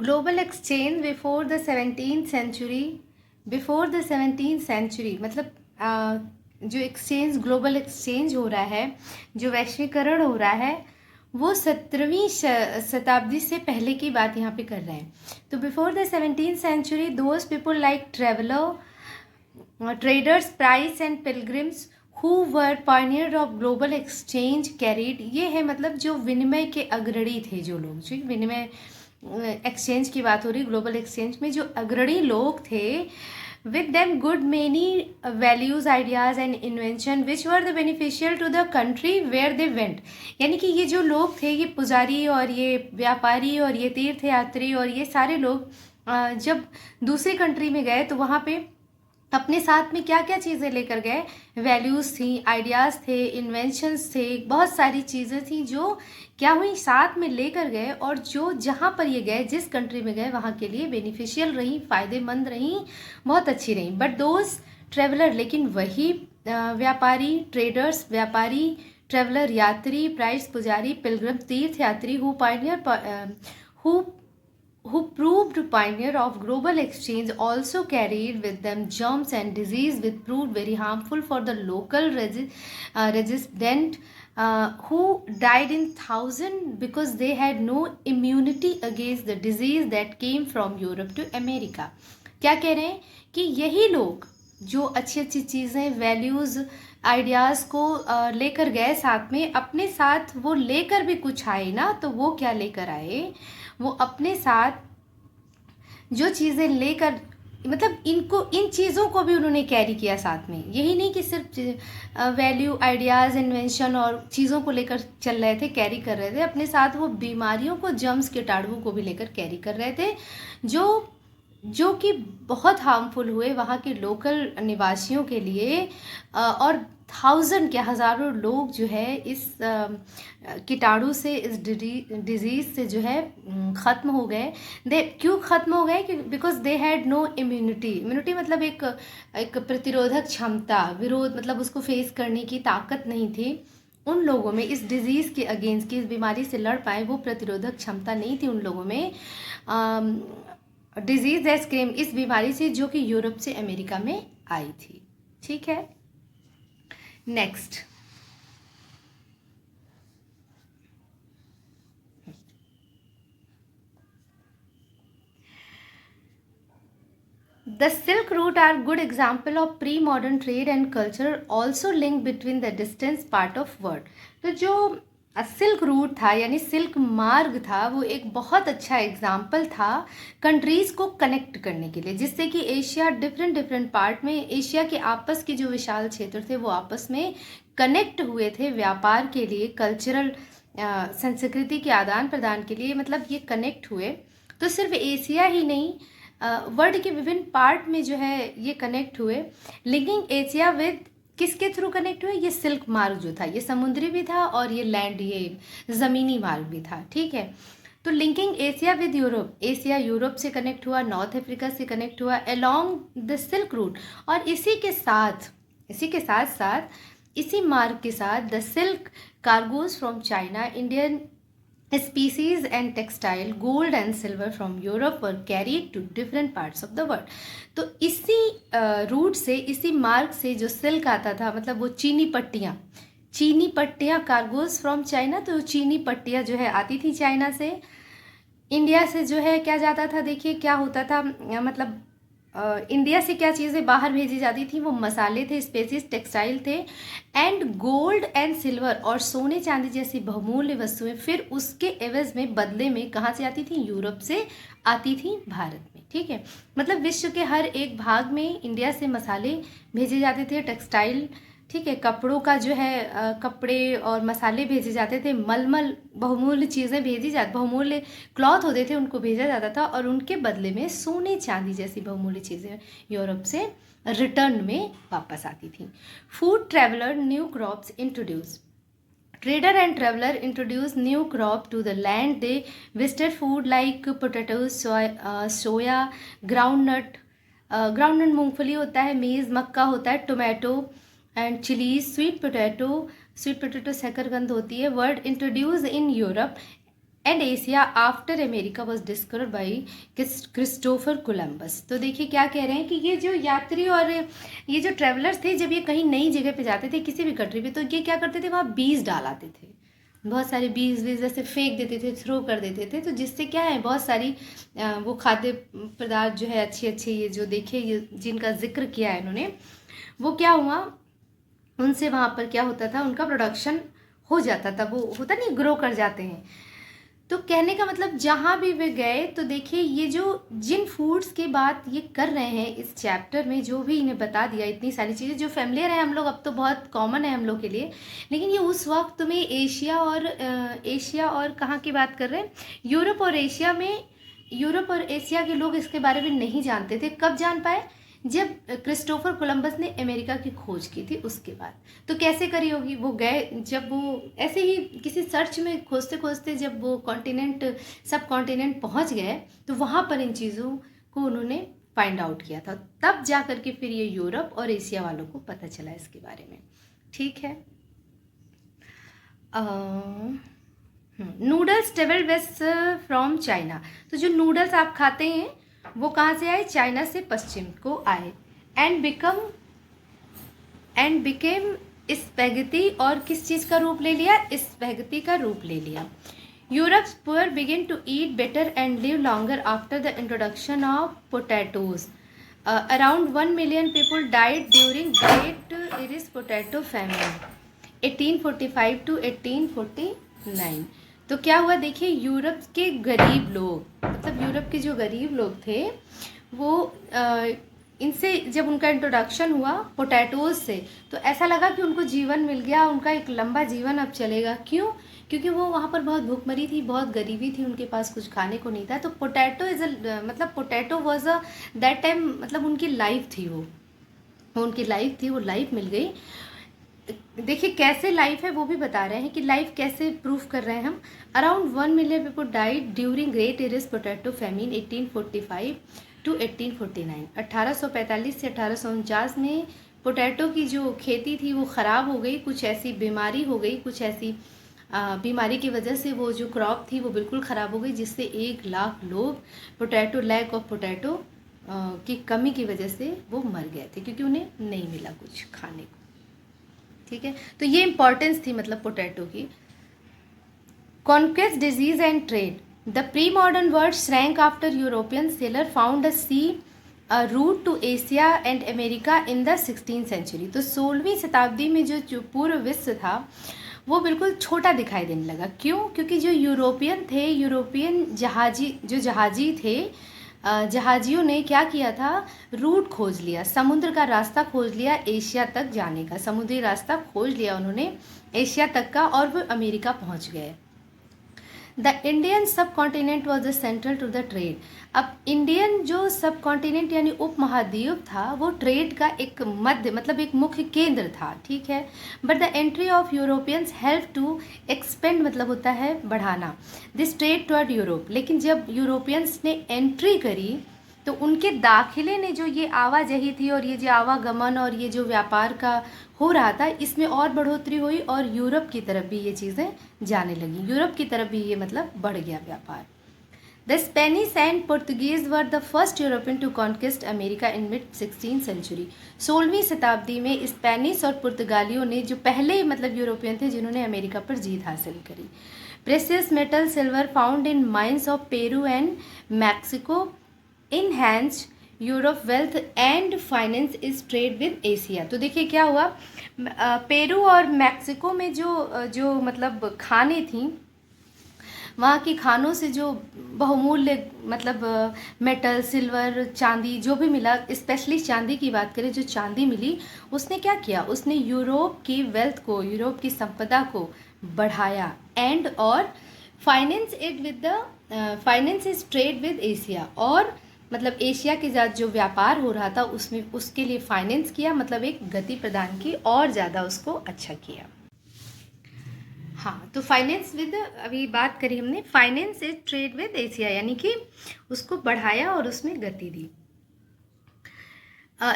Global exchange before the 17th century मतलब जो exchange global exchange हो रहा है, जो वैश्वीकरण हो रहा है, वो 17वीं शताब्दी से पहले की बात यहाँ पे कर रहे हैं। तो before the 17th century those people like traders, price and pilgrims who were pioneer of global exchange carried, ये है मतलब जो विनिमय के अग्रणी थे, जो लोग, जो विनिमय एक्सचेंज की बात हो रही, ग्लोबल एक्सचेंज में जो अग्रणी लोग थे, with them good many values, ideas and invention which were the beneficial to the country where they went। यानी कि ये जो लोग थे, ये पुजारी और ये व्यापारी और ये तीर्थ यात्री और ये सारे लोग जब दूसरी कंट्री में गए तो वहाँ पे अपने साथ में क्या क्या चीज़ें लेकर गए, वैल्यूज़ थी, आइडियाज़ थे, इन्वेंशंस थे, बहुत सारी चीज़ें थी जो क्या हुई, साथ में लेकर गए, और जो जहाँ पर ये गए, जिस कंट्री में गए, वहाँ के लिए बेनिफिशियल रही, फ़ायदेमंद रही, बहुत अच्छी रही। बट दोज ट्रेवलर, लेकिन वही व्यापारी, ट्रेडर्स, व्यापारी, ट्रेवलर, यात्री, प्राइस, पुजारी, पिलग्रिम, तीर्थ यात्री, who proved pioneer of global exchange also carried with them germs and disease which proved very harmful for the local resident who died in thousands because they had no immunity against the disease that came from Europe to America। क्या कह रहे हैं कि यही लोग जो अच्छी अच्छी चीज़ें, वैल्यूज़, आइडियाज़ को लेकर गए साथ में, अपने साथ वो लेकर भी कुछ आए ना, तो वो क्या लेकर आए, वो अपने साथ जो चीज़ें लेकर, मतलब इन चीज़ों को भी उन्होंने कैरी किया साथ में। यही नहीं कि सिर्फ वैल्यू, आइडियाज़, इन्वेंशन और चीज़ों को लेकर चल रहे थे, कैरी कर रहे थे, अपने साथ वो बीमारियों को, जर्म्स, कीटाणुओं को भी लेकर कैरी कर रहे थे, जो कि बहुत हार्मफुल हुए वहाँ के लोकल निवासियों के लिए, और थाउजेंड क्या हज़ारों लोग जो है इस कीटाणु से, इस डिजीज़ से जो है ख़त्म हो गए। क्यों ख़त्म हो गए? Because they had no immunity मतलब एक प्रतिरोधक क्षमता, विरोध मतलब उसको फेस करने की ताकत नहीं थी उन लोगों में, इस डिज़ीज़ के अगेंस्ट, की इस बीमारी से लड़ पाए, वो प्रतिरोधक क्षमता नहीं थी उन लोगों में। डिजीज़ दैट केम, इस बीमारी से, जो कि यूरोप से अमेरिका में आई थी। ठीक है, next, The Silk Route are good example of pre-modern trade and culture also linked between the distant part of world। तो जो सिल्क रूट था, यानी सिल्क मार्ग था, वो एक बहुत अच्छा एग्जाम्पल था कंट्रीज़ को कनेक्ट करने के लिए, जिससे कि एशिया, डिफरेंट पार्ट में एशिया के आपस के जो विशाल क्षेत्र थे, वो आपस में कनेक्ट हुए थे व्यापार के लिए, कल्चरल संस्कृति के आदान प्रदान के लिए, मतलब ये कनेक्ट हुए। तो सिर्फ एशिया ही नहीं, वर्ल्ड के विभिन्न पार्ट में जो है ये कनेक्ट हुए। लिंकिंग एशिया विद, किसके थ्रू कनेक्ट हुए? ये सिल्क मार्ग जो था, ये समुद्री भी था और ये लैंड, ये ज़मीनी मार्ग भी था। ठीक है, तो linking Asia with Europe, Asia Europe से कनेक्ट हुआ, नॉर्थ अफ्रीका से कनेक्ट हुआ अलोंग द सिल्क रूट, और इसी के साथ साथ इसी मार्ग के साथ the silk cargoes from China, Indian species and textile, gold and silver from Europe were carried to different parts of the world। तो इसी रूट से, इसी मार्ग से जो सिल्क आता था, मतलब वो चीनी पट्टियाँ कार्गोज फ्रॉम चाइना, तो चीनी पट्टियाँ जो है आती थी चाइना से, इंडिया से जो है क्या जाता था, देखिए क्या होता था, मतलब इंडिया से क्या चीज़ें बाहर भेजी जाती थी, वो मसाले थे, स्पेसिस, टेक्सटाइल थे, एंड गोल्ड एंड सिल्वर, और सोने चांदी जैसी बहुमूल्य वस्तुएं फिर उसके एवज में, बदले में कहाँ से आती थी? यूरोप से आती थी भारत में। ठीक है, मतलब विश्व के हर एक भाग में इंडिया से मसाले भेजे जाते थे, टेक्सटाइल, ठीक है, कपड़ों का जो है कपड़े और मसाले भेजे जाते थे, मलमल, बहुमूल्य चीज़ें बहुमूल्य क्लॉथ होते थे, उनको भेजा जाता था, और उनके बदले में सोने चांदी जैसी बहुमूल्य चीज़ें यूरोप से रिटर्न में वापस आती थी। Food traveller new crops introduce, trader and traveller introduce new crop to the land, they visited food like potatoes, soya, groundnut मूंगफली होता है, मेज़, मक्का होता है, tomato and chillies, sweet potato शकरकंद होती है। Word introduce in Europe and Asia after America was discovered by Christopher Columbus. तो देखिए क्या कह रहे हैं कि ये जो यात्री और ये जो ट्रेवलर्स थे, जब ये कहीं नई जगह पे जाते थे किसी भी कंट्री पे, तो ये क्या करते थे, वहाँ बीज डाल आते थे, बहुत सारे बीज जैसे फेंक देते थे, थ्रो कर देते थे। तो जिससे क्या है, बहुत सारी वो खाद्य पदार्थ जो है अच्छे अच्छे, ये जो देखे ये जिनका जिक्र किया है इन्होंने, वो क्या हुआ, उनसे वहाँ पर क्या होता था, उनका प्रोडक्शन हो जाता था, वो होता नहीं, ग्रो कर जाते हैं। तो कहने का मतलब जहाँ भी वे गए, तो देखिए ये जो जिन फूड्स की बात ये कर रहे हैं इस चैप्टर में, जो भी इन्हें बता दिया, इतनी सारी चीज़ें जो फेमिलियर है हम लोग, अब तो बहुत कॉमन है हम लोग के लिए, लेकिन ये उस वक्त में एशिया और कहाँ की बात कर रहे हैं, यूरोप और एशिया में, यूरोप और एशिया के लोग इसके बारे में नहीं जानते थे। कब जान पाए, जब क्रिस्टोफर कोलंबस ने अमेरिका की खोज की थी उसके बाद। तो कैसे करी होगी, वो गए, जब वो ऐसे ही किसी सर्च में खोजते खोजते जब वो सब कॉन्टिनेंट पहुंच गए, तो वहाँ पर इन चीज़ों को उन्होंने फाइंड आउट किया था, तब जा करके फिर ये यूरोप और एशिया वालों को पता चला इसके बारे में। ठीक है। Noodles travel west from China. तो जो नूडल्स आप खाते हैं वो कहाँ से आए, चाइना से पश्चिम को आए। एंड बिकेम स्पैगेटी, और किस चीज़ का रूप ले लिया, स्पैगेटी का रूप ले लिया। Europe's poor begin to eat better and live longer after the introduction of potatoes. Around 1 million people died during Great Irish Potato Famine 1845 to 1849। तो क्या हुआ, देखिए यूरोप के गरीब लोग, मतलब यूरोप के जो गरीब लोग थे वो इनसे जब उनका इंट्रोडक्शन हुआ पोटैटोज से, तो ऐसा लगा कि उनको जीवन मिल गया, उनका एक लंबा जीवन अब चलेगा। क्यों, क्योंकि वो वहाँ पर बहुत भूखमरी थी, बहुत गरीबी थी, उनके पास कुछ खाने को नहीं था। तो पोटैटो मतलब potato was a that time, मतलब उनकी लाइफ थी, वो उनकी लाइफ थी, वो लाइफ मिल गई। देखिए कैसे लाइफ है वो भी बता रहे हैं कि लाइफ कैसे प्रूफ कर रहे हैं हम। Around 1 million people died during great Irish potato famine 1845 to 1849। 1845 से 1849 में पोटैटो की जो खेती थी वो ख़राब हो गई, कुछ ऐसी बीमारी हो गई, कुछ ऐसी बीमारी की वजह से वो जो क्रॉप थी वो बिल्कुल ख़राब हो गई, जिससे 1 लाख लोग लैक ऑफ पोटैटो की कमी की वजह से वो मर गए थे, क्योंकि उन्हें नहीं मिला कुछ खाने को। ठीक है, तो ये इंपॉर्टेंस थी मतलब पोटैटो की। Conquest, disease and trade. The pre modern world shrank after European sailor found a sea route to Asia and America in the 16th century. तो 16वीं शताब्दी में जो पूर्व विश्व था वो बिल्कुल छोटा दिखाई देने लगा। क्यों, क्योंकि जो यूरोपियन जहाजी थे, जहाजियों ने क्या किया था, रूट खोज लिया, समुद्र का रास्ता खोज लिया एशिया तक जाने का, समुद्री रास्ता खोज लिया उन्होंने एशिया तक का, और वो अमेरिका पहुंच गए। The Indian subcontinent was the central to the trade. अब इंडियन जो सब कॉन्टिनेंट यानी उपमहाद्वीप था वो ट्रेड का एक मध्य, मतलब एक मुख्य केंद्र था। ठीक है, but the entry of Europeans help to expand, मतलब होता है बढ़ाना, दिस ट्रेड टुवर्ड यूरोप। लेकिन जब यूरोपियंस ने एंट्री करी तो उनके दाखिले ने जो ये आवाजाही थी और ये जो आवागमन और ये जो व्यापार का हो रहा था, इसमें और बढ़ोतरी हुई और यूरोप की तरफ भी ये चीज़ें जाने लगी, यूरोप की तरफ भी ये मतलब बढ़ गया व्यापार। The Spanish and Portuguese were the first European to conquest America in mid 16th century. 16वीं शताब्दी में स्पेनिश और पुर्तगालियों ने, जो पहले मतलब यूरोपियन थे जिन्होंने अमेरिका पर जीत हासिल करी। Precious metal silver found in mines of Peru and Mexico enhance Europe wealth and finance is trade with Asia. तो देखिए क्या हुआ, पेरू और मैक्सिको में जो मतलब खाने थी, वहाँ की खानों से जो बहुमूल्य मतलब मेटल, सिल्वर, चांदी जो भी मिला, स्पेशली चांदी की बात करें, जो चांदी मिली उसने क्या किया, उसने यूरोप की वेल्थ को, यूरोप की संपदा को बढ़ाया। एंड और finance is trade with Asia, और मतलब एशिया के साथ जो व्यापार हो रहा था उसमें उसके लिए फाइनेंस किया, मतलब एक गति प्रदान की और ज़्यादा उसको अच्छा किया। हाँ, तो फाइनेंस विद, अभी बात करी हमने, finance is trade with Asia, यानी कि उसको बढ़ाया और उसमें गति दी।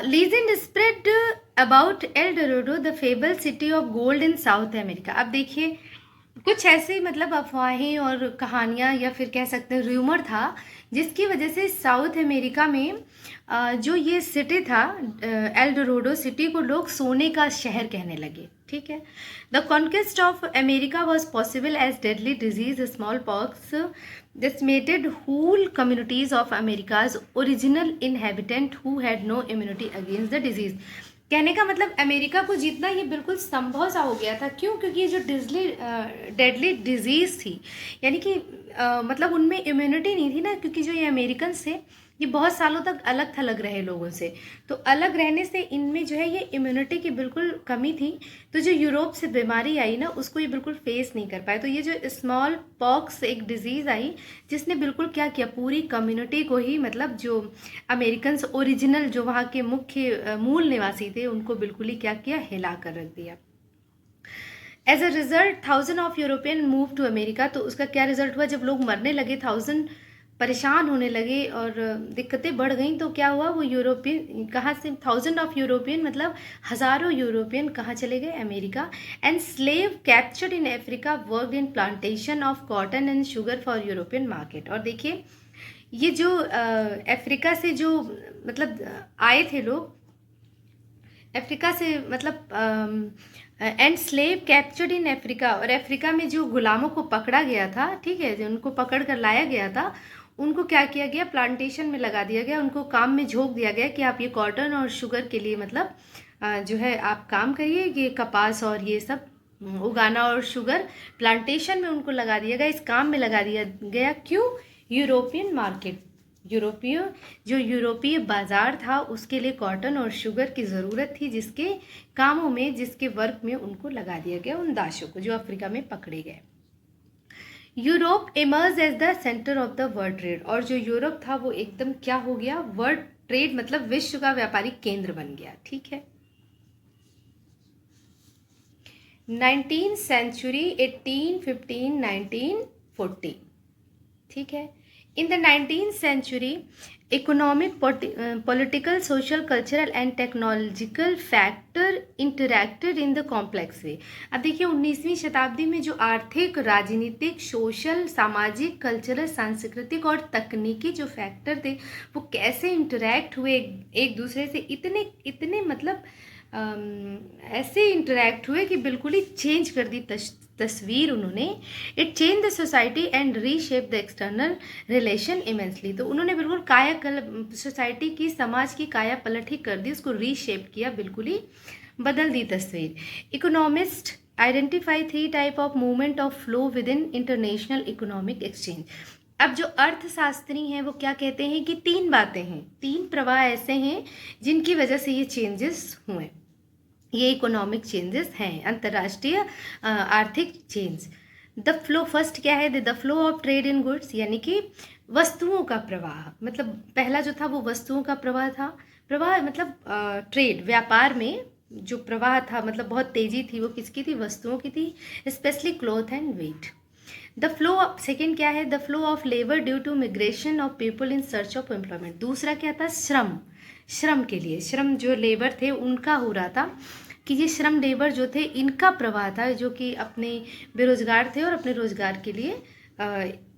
Legend spread about El Dorado the fable city of gold in South America. अब देखिए कुछ ऐसी मतलब अफवाहें और कहानियाँ या फिर कह सकते हैं र्यूमर था, जिसकी वजह से साउथ अमेरिका में जो ये सिटी था, एल डोराडो सिटी को लोग सोने का शहर कहने लगे। ठीक है। The conquest of America was possible as deadly disease smallpox decimated whole communities of America's original inhabitant who had no immunity against the disease। कहने का मतलब अमेरिका को जीतना ये बिल्कुल संभव सा हो गया था। क्यों? क्योंकि ये जो डेडली डिजीज़ थी, यानी कि मतलब उनमें इम्यूनिटी नहीं थी ना, क्योंकि जो ये अमेरिकन थे ये बहुत सालों तक अलग थलग रहे लोगों से, तो अलग रहने से इनमें जो है ये इम्यूनिटी की बिल्कुल कमी थी। तो जो यूरोप से बीमारी आई ना, उसको ये बिल्कुल फेस नहीं कर पाए। तो ये जो स्मॉल पॉक्स एक डिजीज़ आई, जिसने बिल्कुल क्या किया, पूरी कम्युनिटी को ही, मतलब जो अमेरिकन्स ओरिजिनल जो वहाँ के मुख्य मूल निवासी थे, उनको बिल्कुल ही क्या किया, हिला कर रख दिया। As a result 1000 of European move to America. तो उसका क्या रिजल्ट हुआ, जब लोग मरने लगे, 1000 परेशान होने लगे और दिक्कतें बढ़ गई, तो क्या हुआ, वो यूरोपियन कहाँ से, 1000 ऑफ यूरोपियन मतलब हज़ारों यूरोपियन कहाँ चले गए, America. And slave captured in Africa worked in plantation of cotton and sugar for European market. और देखिए ये जो अफ्रीका से जो मतलब आए थे लोग, अफ्रीका से मतलब and slave captured in Africa, और अफ्रीका में जो गुलामों को पकड़ा गया था, ठीक है, जो उनको पकड़ कर लाया गया था, उनको क्या किया गया, प्लांटेशन में लगा दिया गया, उनको काम में झोंक दिया गया कि आप ये कॉटन और शुगर के लिए मतलब जो है आप काम करिए, ये कपास और ये सब उगाना, और शुगर प्लांटेशन में उनको लगा दिया गया, इस काम में लगा दिया गया। क्यों? यूरोपियन मार्केट, यूरोपीय बाजार था, उसके लिए कॉटन और शुगर की ज़रूरत थी, जिसके कामों में, जिसके वर्क में उनको लगा दिया गया, उन दासों को जो अफ्रीका में पकड़े गए। Europe emerge as the centre of the world trade. और जो यूरोप था वो एकदम क्या हो गया, वर्ल्ड ट्रेड मतलब विश्व का व्यापारिक केंद्र बन गया। ठीक है। 19th century 1815 1940। ठीक है। In the 19th century, economic, political, social, cultural and technological factor interacted in the complex way। अब देखिए 19वीं शताब्दी में जो आर्थिक, राजनीतिक, सोशल, सामाजिक, कल्चरल, सांस्कृतिक और तकनीकी जो फैक्टर थे, वो कैसे इंटरेक्ट हुए एक दूसरे से, इतने मतलब ऐसे इंटरेक्ट हुए कि बिल्कुल ही चेंज कर दी तस्वीर उन्होंने। It change the society and reshape the external relation immensely. तो उन्होंने बिल्कुल सोसाइटी की, समाज की काया पलट ही कर दी, उसको रीशेप किया, बिल्कुल ही बदल दी तस्वीर। Economist identify 3 type of movement of flow with in international economic exchange. अब जो अर्थशास्त्री हैं वो क्या कहते हैं कि 3 बातें हैं, 3 प्रवाह ऐसे हैं जिनकी वजह से ये चेंजेस हुए, ये इकोनॉमिक चेंजेस हैं, अंतर्राष्ट्रीय आर्थिक चेंज। द फ्लो, फर्स्ट क्या है, the flow of trade in goods, यानी कि वस्तुओं का प्रवाह। मतलब पहला जो था वो वस्तुओं का प्रवाह था। प्रवाह मतलब ट्रेड, व्यापार में जो प्रवाह था, मतलब बहुत तेजी थी, वो किसकी थी, वस्तुओं की थी, specially cloth and wheat. The flow, second क्या है, the flow of labour due to migration of people in search of employment. दूसरा क्या था, श्रम के लिए, श्रम जो लेबर थे उनका हो रहा था कि ये श्रम लेबर जो थे इनका प्रवाह था, जो कि अपने बेरोजगार थे और अपने रोजगार के लिए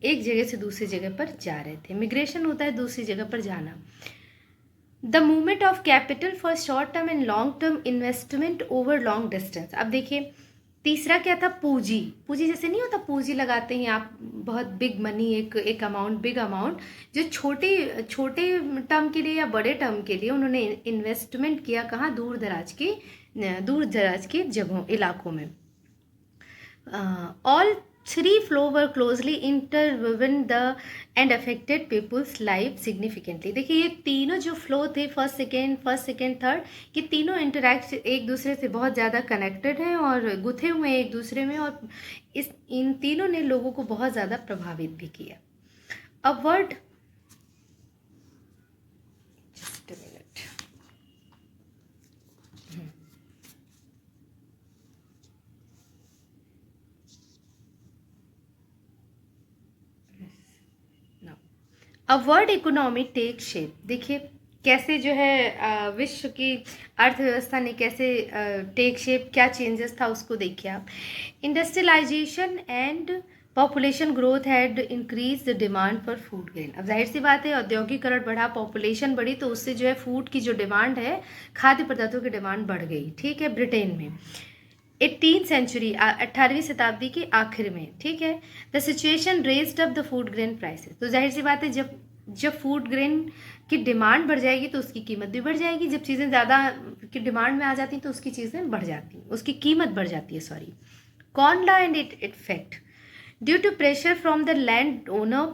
एक जगह से दूसरी जगह पर जा रहे थे। मिग्रेशन होता है दूसरी जगह पर जाना। The movement of capital for short term and long term investment over long distance. अब देखिए तीसरा क्या था, पूंजी। पूंजी जैसे नहीं होता, पूंजी लगाते हैं आप, बहुत बिग मनी, एक अमाउंट, बिग अमाउंट, जो छोटे टर्म के लिए या बड़े टर्म के लिए उन्होंने इन्वेस्टमेंट किया, कहाँ, दूर दराज के जगहों, इलाकों में। All 3 flow were closely interwoven the end affected people's life significantly. देखिए ये तीनों जो फ्लो थे, फर्स्ट सेकेंड थर्ड, ये तीनों इंटरैक्ट एक दूसरे से बहुत ज़्यादा कनेक्टेड हैं और गुथे हुए हैं एक दूसरे में, और इन तीनों ने लोगों को बहुत ज़्यादा प्रभावित भी किया। A word, just a minute, a word economy take shape. देखिए कैसे जो है विश्व की अर्थव्यवस्था ने कैसे टेक शेप, क्या चेंजेस था उसको देखिए आप। Industrialisation and population growth had increase the demand for food grain. अब जाहिर सी बात है, औद्योगिकरण बढ़ा, पॉपुलेशन बढ़ी, तो उससे जो है फूड की जो डिमांड है, खाद्य पदार्थों की डिमांड बढ़ गई। ठीक है, ब्रिटेन में 18वीं सेंचुरी, 18वीं शताब्दी के आखिर में। ठीक है, the situation raised up the food grain prices. तो जाहिर सी बात है, जब फूड ग्रेन की डिमांड बढ़ जाएगी तो उसकी कीमत भी बढ़ जाएगी। जब चीज़ें ज़्यादा की डिमांड में आ जाती हैं तो उसकी चीज़ें बढ़ जाती हैं, उसकी कीमत बढ़ जाती है। Sorry. Corn law and it effect. Due to pressure from the land owner,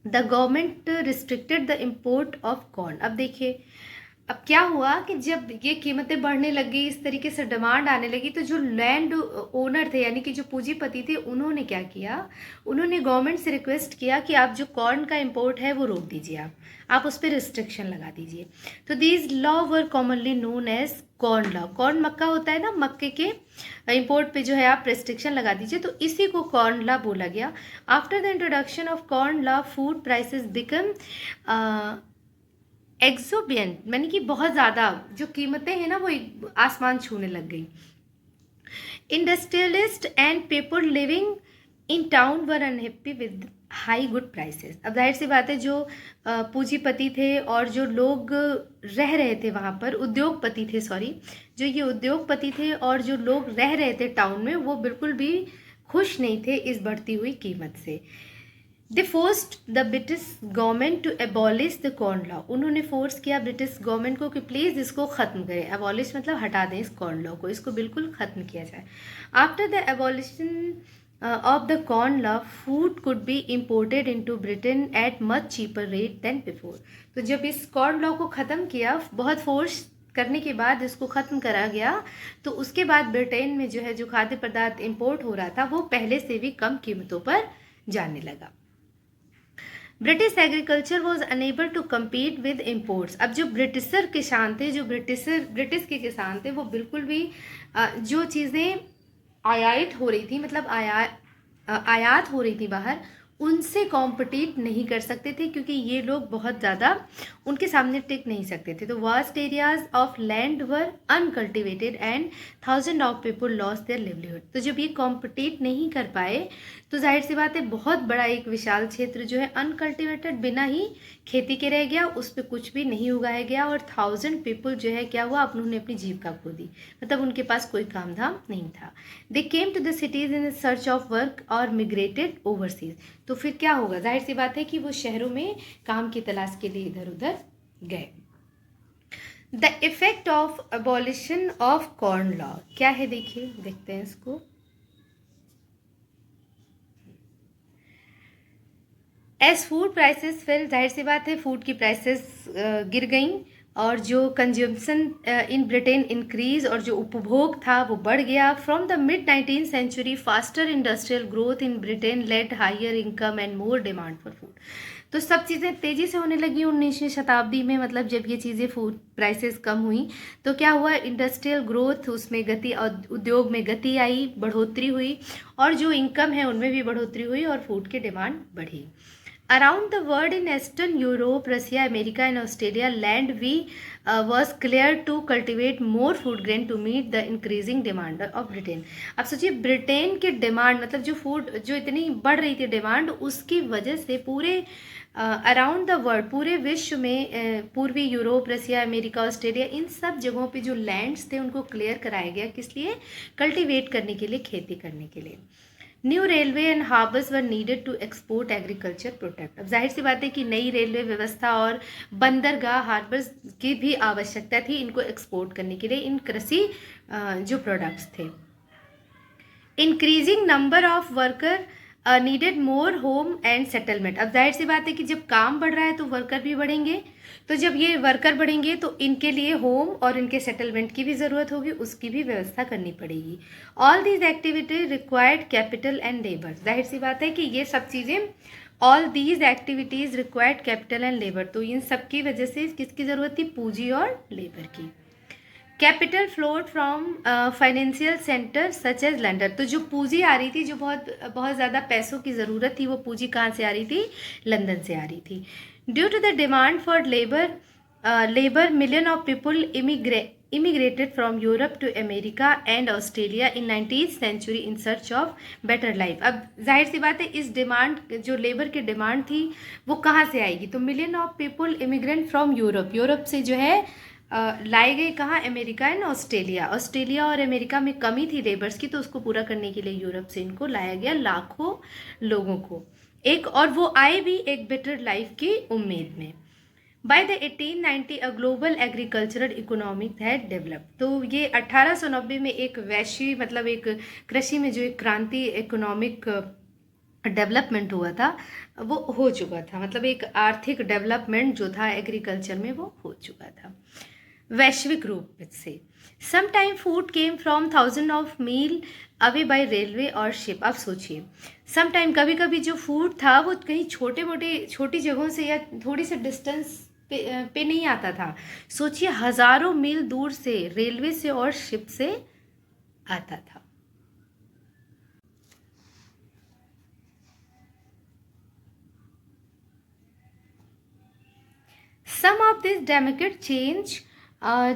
the government restricted the import of corn. अब देखिए, अब क्या हुआ कि जब ये कीमतें बढ़ने लगी, इस तरीके से डिमांड आने लगी, तो जो लैंड ओनर थे यानी कि जो पूंजीपति थे, उन्होंने क्या किया, उन्होंने गवर्नमेंट से रिक्वेस्ट किया कि आप जो कॉर्न का इंपोर्ट है वो रोक दीजिए, आप उस पर रिस्ट्रिक्शन लगा दीजिए। तो these law were commonly known as corn law. Corn मक्का होता है ना, मक्के के इंपोर्ट पे जो है आप रिस्ट्रिक्शन लगा दीजिए, तो इसी को कॉर्न लॉ बोला गया। After the introduction of corn law, food prices become exorbitant, यानी कि बहुत ज़्यादा जो कीमतें हैं ना वो आसमान छूने लग गई। Industrialist and people living in town were unhappy with high good prices. अब जाहिर सी बात है, जो पूंजीपति थे और जो लोग रह रहे थे वहाँ पर, उद्योगपति थे, सॉरी, जो ये उद्योगपति थे और जो लोग रह रहे थे टाउन में, वो बिल्कुल भी खुश नहीं थे इस बढ़ती हुई कीमत से। They forced the British government to abolish the corn law. उन्होंने फोर्स किया ब्रिटिश गवर्नमेंट को कि प्लीज़ इसको ख़त्म करें। एबॉलिश मतलब हटा दें इस कॉर्न लॉ को, इसको बिल्कुल ख़त्म किया जाए। After the abolition of the corn law, food could be imported into Britain at much cheaper rate than before. तो जब इस कॉर्न लॉ को ख़त्म किया, बहुत फोर्स करने के बाद इसको ख़त्म करा गया, तो उसके बाद ब्रिटेन में जो है जो खाद्य पदार्थ इम्पोर्ट हो रहा था वो पहले से भी कम कीमतों पर जाने लगा। British agriculture was unable to compete with imports. अब जो ब्रिटिशर किसान थे, जो ब्रिटिश के किसान थे, वो बिल्कुल भी जो चीज़ें आयात हो रही थी, मतलब आयात हो रही थी बाहर, उनसे कॉम्पिटिट नहीं कर सकते थे, क्योंकि ये लोग बहुत ज़्यादा उनके सामने टिक नहीं सकते थे। तो vast areas of land were uncultivated and thousand of people lost their livelihood. तो जब ये कॉम्पिटिट नहीं कर पाए, तो जाहिर सी बात है, बहुत बड़ा एक विशाल क्षेत्र जो है अनकल्टिवेटेड, बिना ही खेती के रह गया, उस पर कुछ भी नहीं उगाया गया, और 1000 पीपल जो है क्या हुआ, उन्होंने अपनी जीविका खो दी, मतलब उनके पास कोई काम धाम नहीं था। They came to the cities in search of work और मिग्रेटेड ओवरसीज। तो फिर क्या होगा, जाहिर सी बात है कि वो शहरों में काम की तलाश के लिए इधर उधर गए। The effect of abolition of corn law क्या है, देखिए, देखते हैं इसको। एज फूड प्राइसेस फेल, जाहिर सी बात है फूड की प्राइसेस गिर गई, और जो कंज्यूमशन इन ब्रिटेन इंक्रीज, और जो उपभोग था वो बढ़ गया। From the mid 19th century, faster industrial growth in Britain led higher income and more demand for food. तो सब चीज़ें तेज़ी से होने लगी 19वीं शताब्दी में, मतलब जब ये चीज़ें फूड प्राइसेस कम हुई तो क्या हुआ, इंडस्ट्रियल ग्रोथ, उसमें गति, उद्योग में गति आई, बढ़ोतरी हुई, और जो इनकम है उनमें भी बढ़ोतरी हुई, और फूड की डिमांड बढ़ी। Around the world in Eastern Europe, Russia, America and Australia, land was cleared to cultivate more food grain to meet the increasing demand of Britain. अब सोचिए, ब्रिटेन की डिमांड, मतलब जो फूड जो इतनी बढ़ रही थी डिमांड, उसकी वजह से पूरे अराउंड द वर्ल्ड, पूरे विश्व में, पूर्वी यूरोप, रसिया, अमेरिका, ऑस्ट्रेलिया, इन सब जगहों पे जो लैंड्स थे उनको क्लियर कराया गया, किस लिए, कल्टीवेट करने के लिए, खेती करने के लिए। New railway and harbours were needed to export agriculture product. अब जाहिर सी बात है कि नई रेलवे व्यवस्था और बंदरगाह, हार्बर्स की भी आवश्यकता थी इनको एक्सपोर्ट करने के लिए, इन कृषि जो प्रोडक्ट्स थे। Increasing number of worker needed more home and settlement. अब जाहिर सी बात है कि जब काम बढ़ रहा है तो वर्कर भी बढ़ेंगे, तो जब ये वर्कर बढ़ेंगे तो इनके लिए होम और इनके सेटलमेंट की भी ज़रूरत होगी, उसकी भी व्यवस्था करनी पड़ेगी। All these activity required capital and labour. जाहिर सी बात है कि ये सब चीज़ें, all these activities required capital and labour, तो इन सब की वजह से किसकी ज़रूरत थी, पूंजी और लेबर की। Capital flowed from financial centre such as London. तो जो पूंजी आ रही थी, जो बहुत ज़्यादा पैसों की ज़रूरत थी, वो पूंजी कहाँ से आ रही थी, लंदन से आ रही थी। Due to the demand for labour labor, million of people immigrated from Europe to America and Australia in 19th century in search of better life. अब जाहिर सी बात है, इस डिमांड जो लेबर की डिमांड थी वो कहाँ से आएगी? तो million of people immigrant from Europe, Europe से जो है लाए गए कहाँ? America and Australia. ऑस्ट्रेलिया और अमेरिका में कमी थी लेबर्स की, तो उसको पूरा करने के लिए यूरोप से इनको लाया गया, लाखों लोगों को एक, और वो आए भी एक बेटर लाइफ की उम्मीद में। By the 1890 a global agricultural economic had develop. तो ये 1890 में एक वैश्विक, मतलब एक कृषि में जो एक क्रांति, इकोनॉमिक डेवलपमेंट हुआ था, वो हो चुका था। मतलब एक आर्थिक डेवलपमेंट जो था एग्रीकल्चर में वो हो चुका था वैश्विक रूप से। Some time food came from thousand of mile away by railway और शिप। अब सोचिए, सम टाइम, कभी कभी जो फूड था वो कहीं छोटी जगहों से या थोड़ी सी डिस्टेंस पे नहीं आता था। सोचिए, हजारों मील दूर से रेलवे से और शिप से आता था। Some of this dramatic change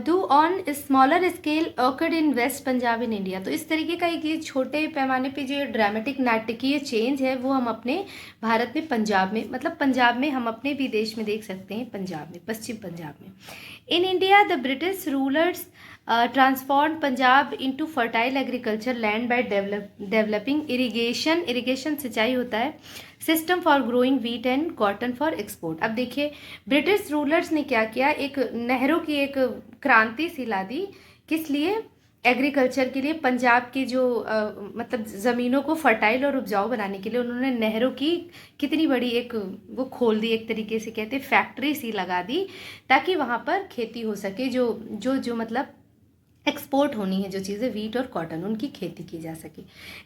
do on smaller scale occurred in West Punjab in India। तो इस तरीके का एक ये छोटे पैमाने पे जो ड्रामेटिक नाटकीय चेंज है वो हम अपने भारत में, पंजाब में, मतलब पंजाब में, हम अपने भी देश में देख सकते हैं, पंजाब में, पश्चिम पंजाब में। In India the British rulers transform Punjab into fertile agriculture land by developing irrigation सिंचाई होता है, system for growing wheat and cotton for export. अब देखिए, ब्रिटिश रूलर्स ने क्या किया, एक नहरों की एक क्रांति सी ला दी। किस लिए? एग्रीकल्चर के लिए। पंजाब की जो मतलब ज़मीनों को फर्टाइल और उपजाऊ बनाने के लिए उन्होंने नहरों की कितनी बड़ी एक वो खोल दी, एक तरीके से कहते फैक्ट्री सी लगा दी, ताकि वहाँ पर खेती हो सके, जो मतलब एक्सपोर्ट होनी है जो चीज़ें, वीट और कॉटन, उनकी खेती की जा सके।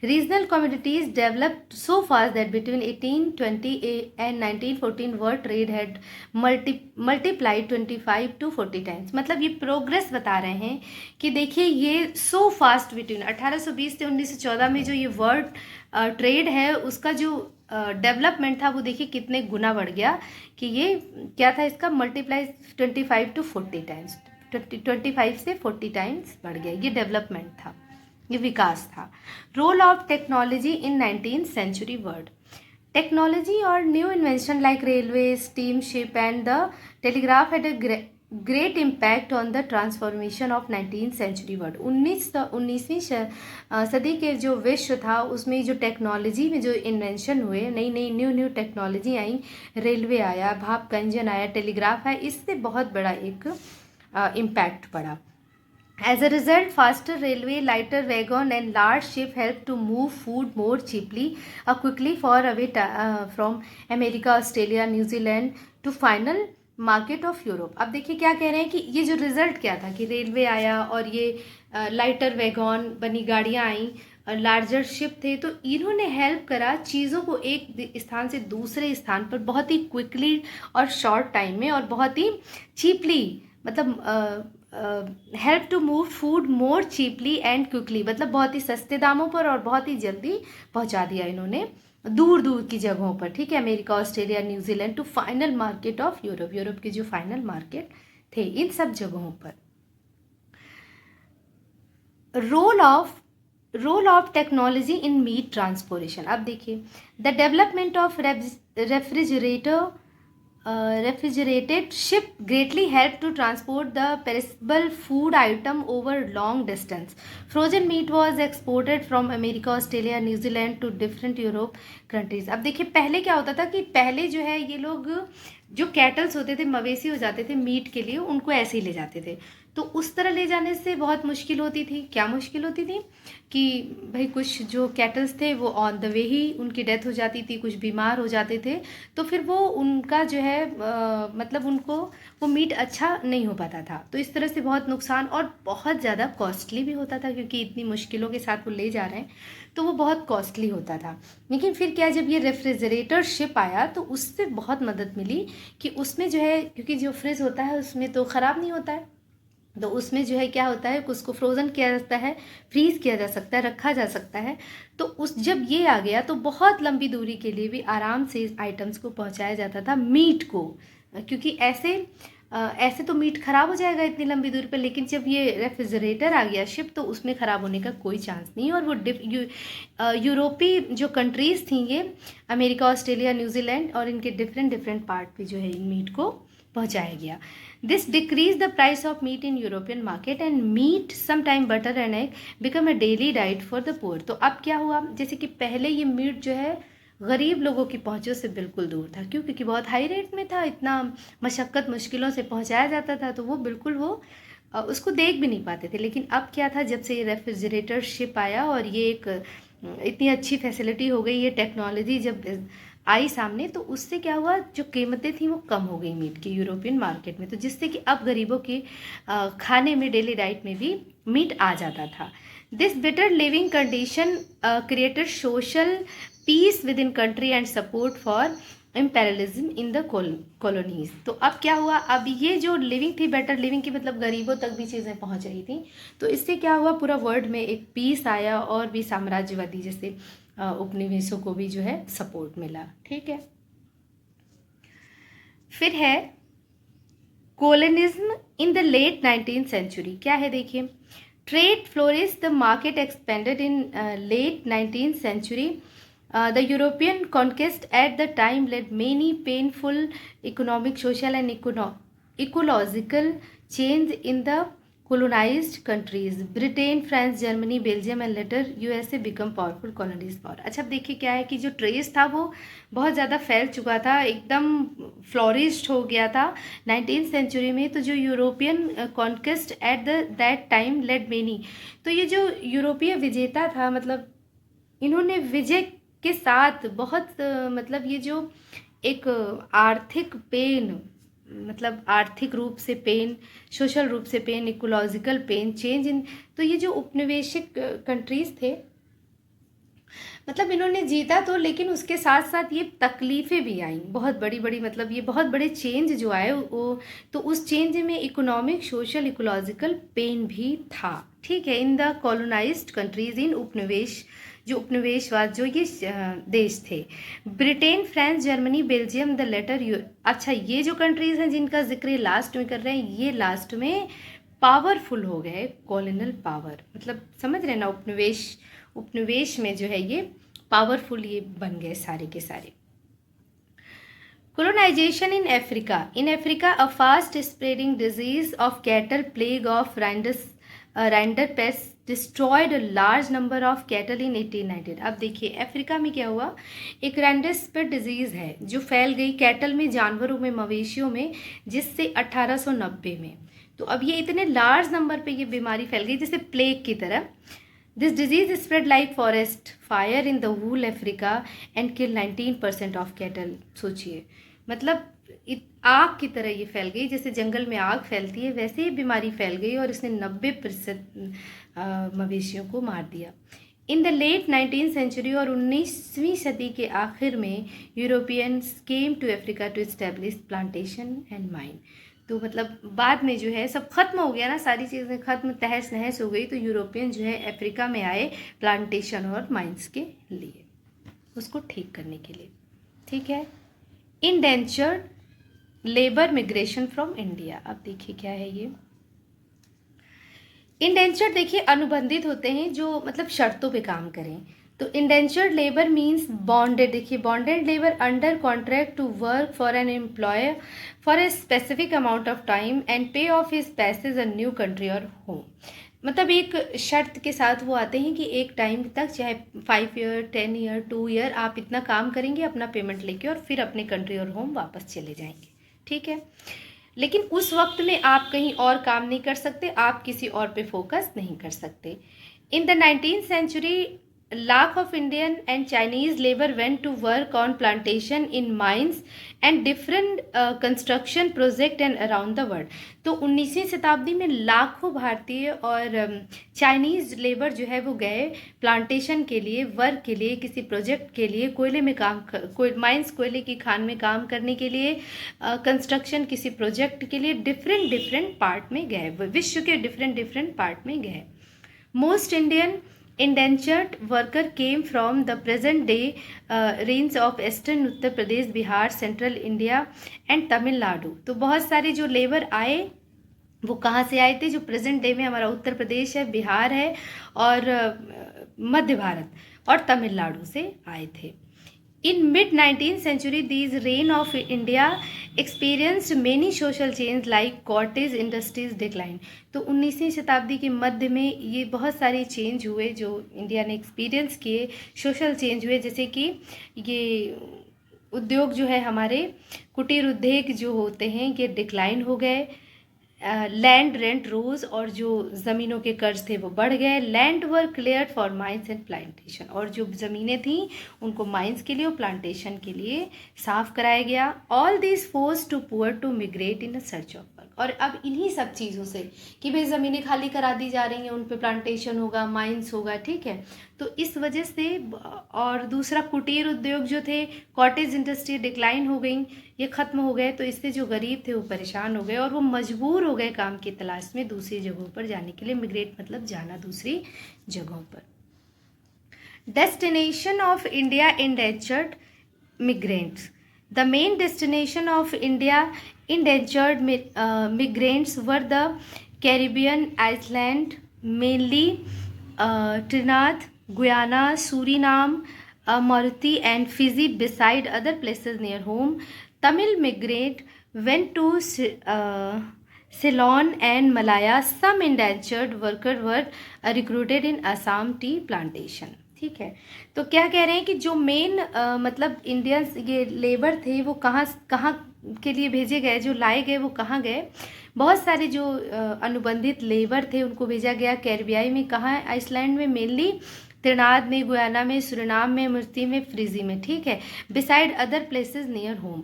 Regional communities developed so fast that between 1820 and 1914 world trade had multiplied 25 to 40 times. मतलब ये प्रोग्रेस बता रहे हैं कि देखिए, ये सो फास्ट बिटवीन 1820 से 1914 में जो ये वर्ल्ड ट्रेड है उसका जो डेवलपमेंट था वो देखिए कितने गुना बढ़ गया, कि ये क्या था, इसका मल्टीप्लाई 25 to 40 टाइम्स, 25 से 40 टाइम्स बढ़ गया। ये डेवलपमेंट था, ये विकास था। Role of technology in 19th century world. Technology और new invention like railway, steam ship and the telegraph had a great impact on the transformation of 19th century world. 19वीं सदी के जो विश्व था उसमें जो टेक्नोलॉजी में जो इन्वेंशन हुए, नई न्यू टेक्नोलॉजी आई, रेलवे आया, भाप का इंजन आया, टेलीग्राफ आया, इससे बहुत बड़ा एक इम्पैक्ट पड़ा। As a result, faster railway, lighter wagon and large ship helped to move food more cheaply, quickly far away from America, Australia, New Zealand to final market of Europe. अब देखिए क्या कह रहे हैं कि ये जो रिजल्ट क्या था कि रेलवे आया और ये लाइटर वैगॉन बनी, गाड़ियाँ आई, लार्जर शिप थे, तो इन्होंने हेल्प करा चीज़ों को एक स्थान से दूसरे स्थान पर बहुत ही क्विकली और शॉर्ट टाइम में और बहुत ही चीपली, मतलब help to move food more cheaply and quickly, मतलब बहुत ही सस्ते दामों पर और बहुत ही जल्दी पहुंचा दिया इन्होंने दूर दूर की जगहों पर, ठीक है, America, Australia, New Zealand to final market of Europe, Europe के जो फाइनल मार्केट थे इन सब जगहों पर। Role of technology in meat transportation. अब देखिए, the development of refrigerated ship greatly helped to transport the perishable food item over long distance. Frozen meat was exported from America, Australia, New Zealand to different Europe countries. अब देखिए, पहले क्या होता था कि पहले जो है ये लोग जो कैटल्स होते थे, मवेशी हो जाते थे मीट के लिए, उनको ऐसे ही ले जाते थे, तो उस तरह ले जाने से बहुत मुश्किल होती थी। क्या मुश्किल होती थी कि भाई कुछ जो कैटल्स थे वो ऑन द वे ही उनकी डेथ हो जाती थी, कुछ बीमार हो जाते थे, तो फिर वो उनका जो है मतलब उनको वो मीट अच्छा नहीं हो पाता था, तो इस तरह से बहुत नुकसान और बहुत ज़्यादा कॉस्टली भी होता था, क्योंकि इतनी मुश्किलों के साथ वो ले जा रहे हैं तो वो बहुत कॉस्टली होता था। लेकिन फिर क्या, जब ये रेफ्रिजरेटर शिप आया तो उससे बहुत मदद मिली कि उसमें जो है, क्योंकि जो फ्रिज होता है उसमें तो ख़राब नहीं होता है, तो उसमें जो है क्या होता है, उसको फ्रोज़न किया जाता है, फ्रीज़ किया जा सकता है, रखा जा सकता है। तो उस जब ये आ गया तो बहुत लंबी दूरी के लिए भी आराम से इस आइटम्स को पहुंचाया जाता था, मीट को, क्योंकि ऐसे ऐसे तो मीट ख़राब हो जाएगा इतनी लंबी दूरी पर, लेकिन जब ये रेफ्रिजरेटर आ गया शिप तो उसमें ख़राब होने का कोई चांस नहीं। और वो यूरोपीय जो कंट्रीज़ थी ये, अमेरिका, ऑस्ट्रेलिया, न्यूजीलैंड, और इनके डिफरेंट डिफरेंट पार्ट पे जो है इन मीट को पहुंचाया गया। This decrease the price of meat in European market and meat sometime butter and egg become a daily diet for the poor. तो अब क्या हुआ, जैसे कि पहले ये मीट जो है गरीब लोगों की पहुँचों से बिल्कुल दूर था, क्यों? क्योंकि बहुत हाई रेट में था, इतना मशक्क़त मुश्किलों से पहुँचाया जाता था, तो वो बिल्कुल वो उसको देख भी नहीं पाते थे। लेकिन अब क्या था, जब से ये रेफ्रिजरेटर शिप आया और ये एक इतनी अच्छी फैसिलिटी हो गई, ये टेक्नोलॉजी जब आई सामने, तो उससे क्या हुआ, जो कीमतें थी वो कम हो गई मीट की यूरोपियन मार्केट में, तो जिससे कि अब गरीबों के खाने में, डेली डाइट में भी मीट आ जाता था। This better living condition created social peace with in country and support for imperialism in the colonies. तो अब क्या हुआ, अब ये जो लिविंग थी, बेटर लिविंग की मतलब गरीबों तक भी चीज़ें पहुंच रही थी, तो इससे क्या हुआ, पूरा वर्ल्ड में एक पीस आया और भी साम्राज्यवादी जैसे उपनिवेशों को भी जो है सपोर्ट मिला। ठीक है, फिर है colonialism in the late 19th century. क्या है देखिए, trade flourish, the market expanded in late 19th century. The European conquest at the time led many painful economic, social and ecological change in the colonized countries. Britain, France, Germany, Belgium and later USA become powerful colonies power। अच्छा, अब देखिए क्या है कि जो trace था वो बहुत ज़्यादा फैल चुका था, एकदम फ्लोरिश्ड हो गया था 19th सेंचुरी में। तो जो European conquest at that time led many, तो ये जो यूरोपीय विजेता था, मतलब इन्होंने विजय के साथ बहुत मतलब ये जो एक आर्थिक पेन, मतलब आर्थिक रूप से पेन, सोशल रूप से pain, ecological pain, change in, तो ये जो उपनिवेशिक कंट्रीज़ थे, मतलब इन्होंने जीता तो, लेकिन उसके साथ साथ ये तकलीफ़ें भी आई बहुत बड़ी बड़ी, मतलब ये बहुत बड़े चेंज जो आए वो, तो उस चेंज में इकोनॉमिक, सोशल, इकोलॉजिकल पेन भी था। ठीक है, इन द कॉलोनाइज्ड कंट्रीज़, इन उपनिवेश, जो उपनिवेशवाद जो ये देश थे, Britain, France, Germany, Belgium, the latter. अच्छा, ये जो कंट्रीज़ हैं जिनका जिक्र लास्ट में कर रहे हैं, ये लास्ट में पावरफुल हो गए, कॉलोनियल पावर, मतलब समझ रहे हैं ना, उपनिवेश में जो है ये पावरफुल ये बन गए सारे के सारे। Colonization in Africa. In Africa, a fast spreading disease of cattle, plague of rinderpest, destroyed a large number of cattle in 1819। अब देखिए अफ्रीका में क्या हुआ, एक रैंडरपेस्ट डिजीज़ है जो फैल गई कैटल में, जानवरों में, मवेशियों में, जिससे 1890 में, तो अब ये इतने लार्ज नंबर पे ये बीमारी फैल गई जैसे प्लेग की तरह। This disease spread like forest fire in the wool Africa and kill 19% of cattle. सोचिए, मतलब आग की तरह ये फैल गई, जैसे जंगल में आग फैलती है वैसे ही बीमारी फैल गई और इसने 90% मवेशियों को मार दिया। इन द लेट 19th सेंचुरी, और 19वीं सदी के आखिर में, Europeans came to Africa to establish plantation and mine. तो मतलब बाद में जो है सब खत्म हो गया ना, सारी चीज़ें खत्म, तहस नहस हो गई, तो यूरोपियन जो है अफ्रीका में आए प्लांटेशन और माइंस के लिए, उसको ठीक करने के लिए। ठीक है, indentured labour migration from India. अब देखिए क्या है ये इंडेंचर्ड, देखिए अनुबंधित होते हैं जो मतलब शर्तों पे काम करें। तो इंडेंचर्ड लेबर मीन्स बॉन्डेड, देखिए bonded labour under contract to work for an employer for a specific amount of time and pay of his passage a new country और होम। मतलब एक शर्त के साथ वो आते हैं कि एक टाइम तक, चाहे 5 ईयर, 10 ईयर, 2 ईयर, आप इतना काम करेंगे अपना पेमेंट लेके और फिर अपने कंट्री और होम वापस चले जाएंगे। ठीक है, लेकिन उस वक्त में आप कहीं और काम नहीं कर सकते, आप किसी और पे फोकस नहीं कर सकते। In the 19th century, lakh of Indian and Chinese labor went to work on plantation in mines and different construction project and around the world। तो 19वीं शताब्दी में लाखों भारतीय और चाइनीज़ लेबर जो है वो गए प्लांटेशन के लिए, वर्क के लिए, किसी प्रोजेक्ट के लिए, कोयले में काम, माइंस कोयले की खान में काम करने के लिए, कंस्ट्रक्शन किसी प्रोजेक्ट के लिए, डिफरेंट पार्ट में गए, विश्व के डिफरेंट पार्ट में गए। Most Indian indentured worker came from the present day range of eastern Uttar Pradesh, Bihar, central India and Tamil Nadu. तो बहुत सारे जो लेबर आए वो कहाँ से आए थे? जो प्रेजेंट डे में हमारा उत्तर प्रदेश है, बिहार है और मध्य भारत और तमिलनाडु से आए थे। In mid-19th century, these reign of India experienced many social change like cottage industries decline। तो 19वीं शताब्दी के मध्य में ये बहुत सारे चेंज हुए जो इंडिया ने एक्सपीरियंस किए, सोशल चेंज हुए, जैसे कि ये उद्योग जो है हमारे कुटीर उद्योग जो होते हैं ये डिक्लाइन हो गए, लैंड रेंट रोज और जो ज़मीनों के कर्ज थे वो बढ़ गए, land were cleared for mines and plantation, और जो ज़मीनें थीं उनको माइंस के लिए और प्लांटेशन के लिए साफ कराया गया। All this force to poor to migrate in a search of work. और अब इन्हीं सब चीज़ों से कि भाई ज़मीनें खाली करा दी जा रही हैं, उन पे प्लांटेशन होगा, माइंस होगा, ठीक है, तो इस वजह से, और दूसरा कुटीर उद्योग जो थे, कॉटेज इंडस्ट्री डिक्लाइन हो गई, ये ख़त्म हो गए, तो इससे जो गरीब थे वो परेशान हो गए और वो मजबूर हो गए काम की तलाश में दूसरी जगहों पर जाने के लिए। मिग्रेट मतलब जाना दूसरी जगहों पर। Destination of India indentured migrants. The main destination of India indentured migrants were the Caribbean island, mainly Trinidad, Guyana, Suriname, Mauritius and Fiji, beside other places near home. Tamil migrate went to Ceylon and Malaya. Some indentured workers were recruited in Assam tea plantation। ठीक है, तो क्या कह रहे हैं कि जो main मतलब इंडियंस ये लेबर थे वो कहाँ कहाँ के लिए भेजे गए, जो लाए गए वो कहाँ गए? बहुत सारे जो अनुबंधित लेबर थे उनको भेजा गया कैरिबियाई में, कहाँ? आइसलैंड में, मेनली त्रिनाद में, गुयाना में, सुरिनाम में, मुर्ती में, फ्रीजी में, ठीक है, beside other places near home.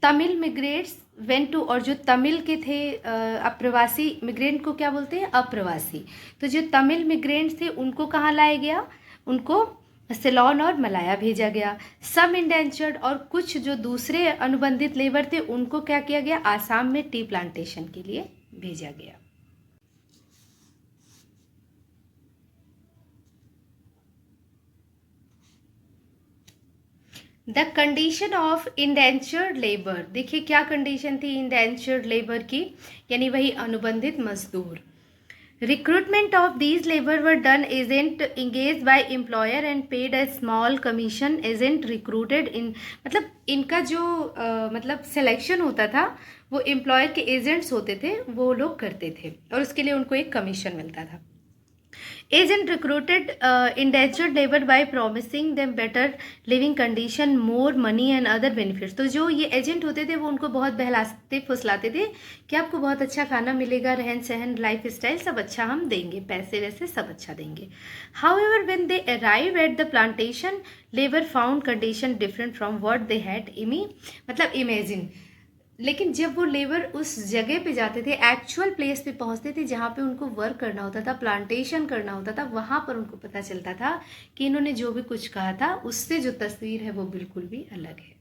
Tamil migrants went to, और जो तमिल के थे अप्रवासी, मिग्रेंट को क्या बोलते हैं? अप्रवासी। तो जो तमिल मिग्रेंट्स थे उनको कहाँ लाया गया? उनको सिलोन और मलाया भेजा गया। सम इंडेंचर्ड, और कुछ जो दूसरे अनुबंधित लेबर थे उनको क्या किया गया? आसाम में टी प्लांटेशन के लिए भेजा गया। The condition of indentured labour. देखिए क्या कंडीशन थी इंडेंचर्ड लेबर की, यानी वही अनुबंधित मजदूर। Recruitment of these labour were done agent engage by employer and paid a small commission. Agent recruited इन, मतलब इनका जो मतलब सिलेक्शन होता था वो एम्प्लॉयर के एजेंट्स होते थे, वो लोग करते थे और उसके लिए उनको एक कमीशन मिलता था। Agent recruited indentured labor by promising them better living condition, more money and other benefits। तो जो ये एजेंट होते थे वो उनको बहुत बहलाते फुसलाते थे कि आपको बहुत अच्छा खाना मिलेगा, रहन सहन, लाइफ स्टाइल सब अच्छा हम देंगे, पैसे वैसे सब अच्छा देंगे। However, when they arrived at the plantation, labor found condition different from what they had मतलब imagine। लेकिन जब वो लेबर उस जगह पे जाते थे, एक्चुअल प्लेस पे पहुंचते थे जहाँ पे उनको वर्क करना होता था, प्लांटेशन करना होता था, वहाँ पर उनको पता चलता था कि इन्होंने जो भी कुछ कहा था उससे जो तस्वीर है वो बिल्कुल भी अलग है।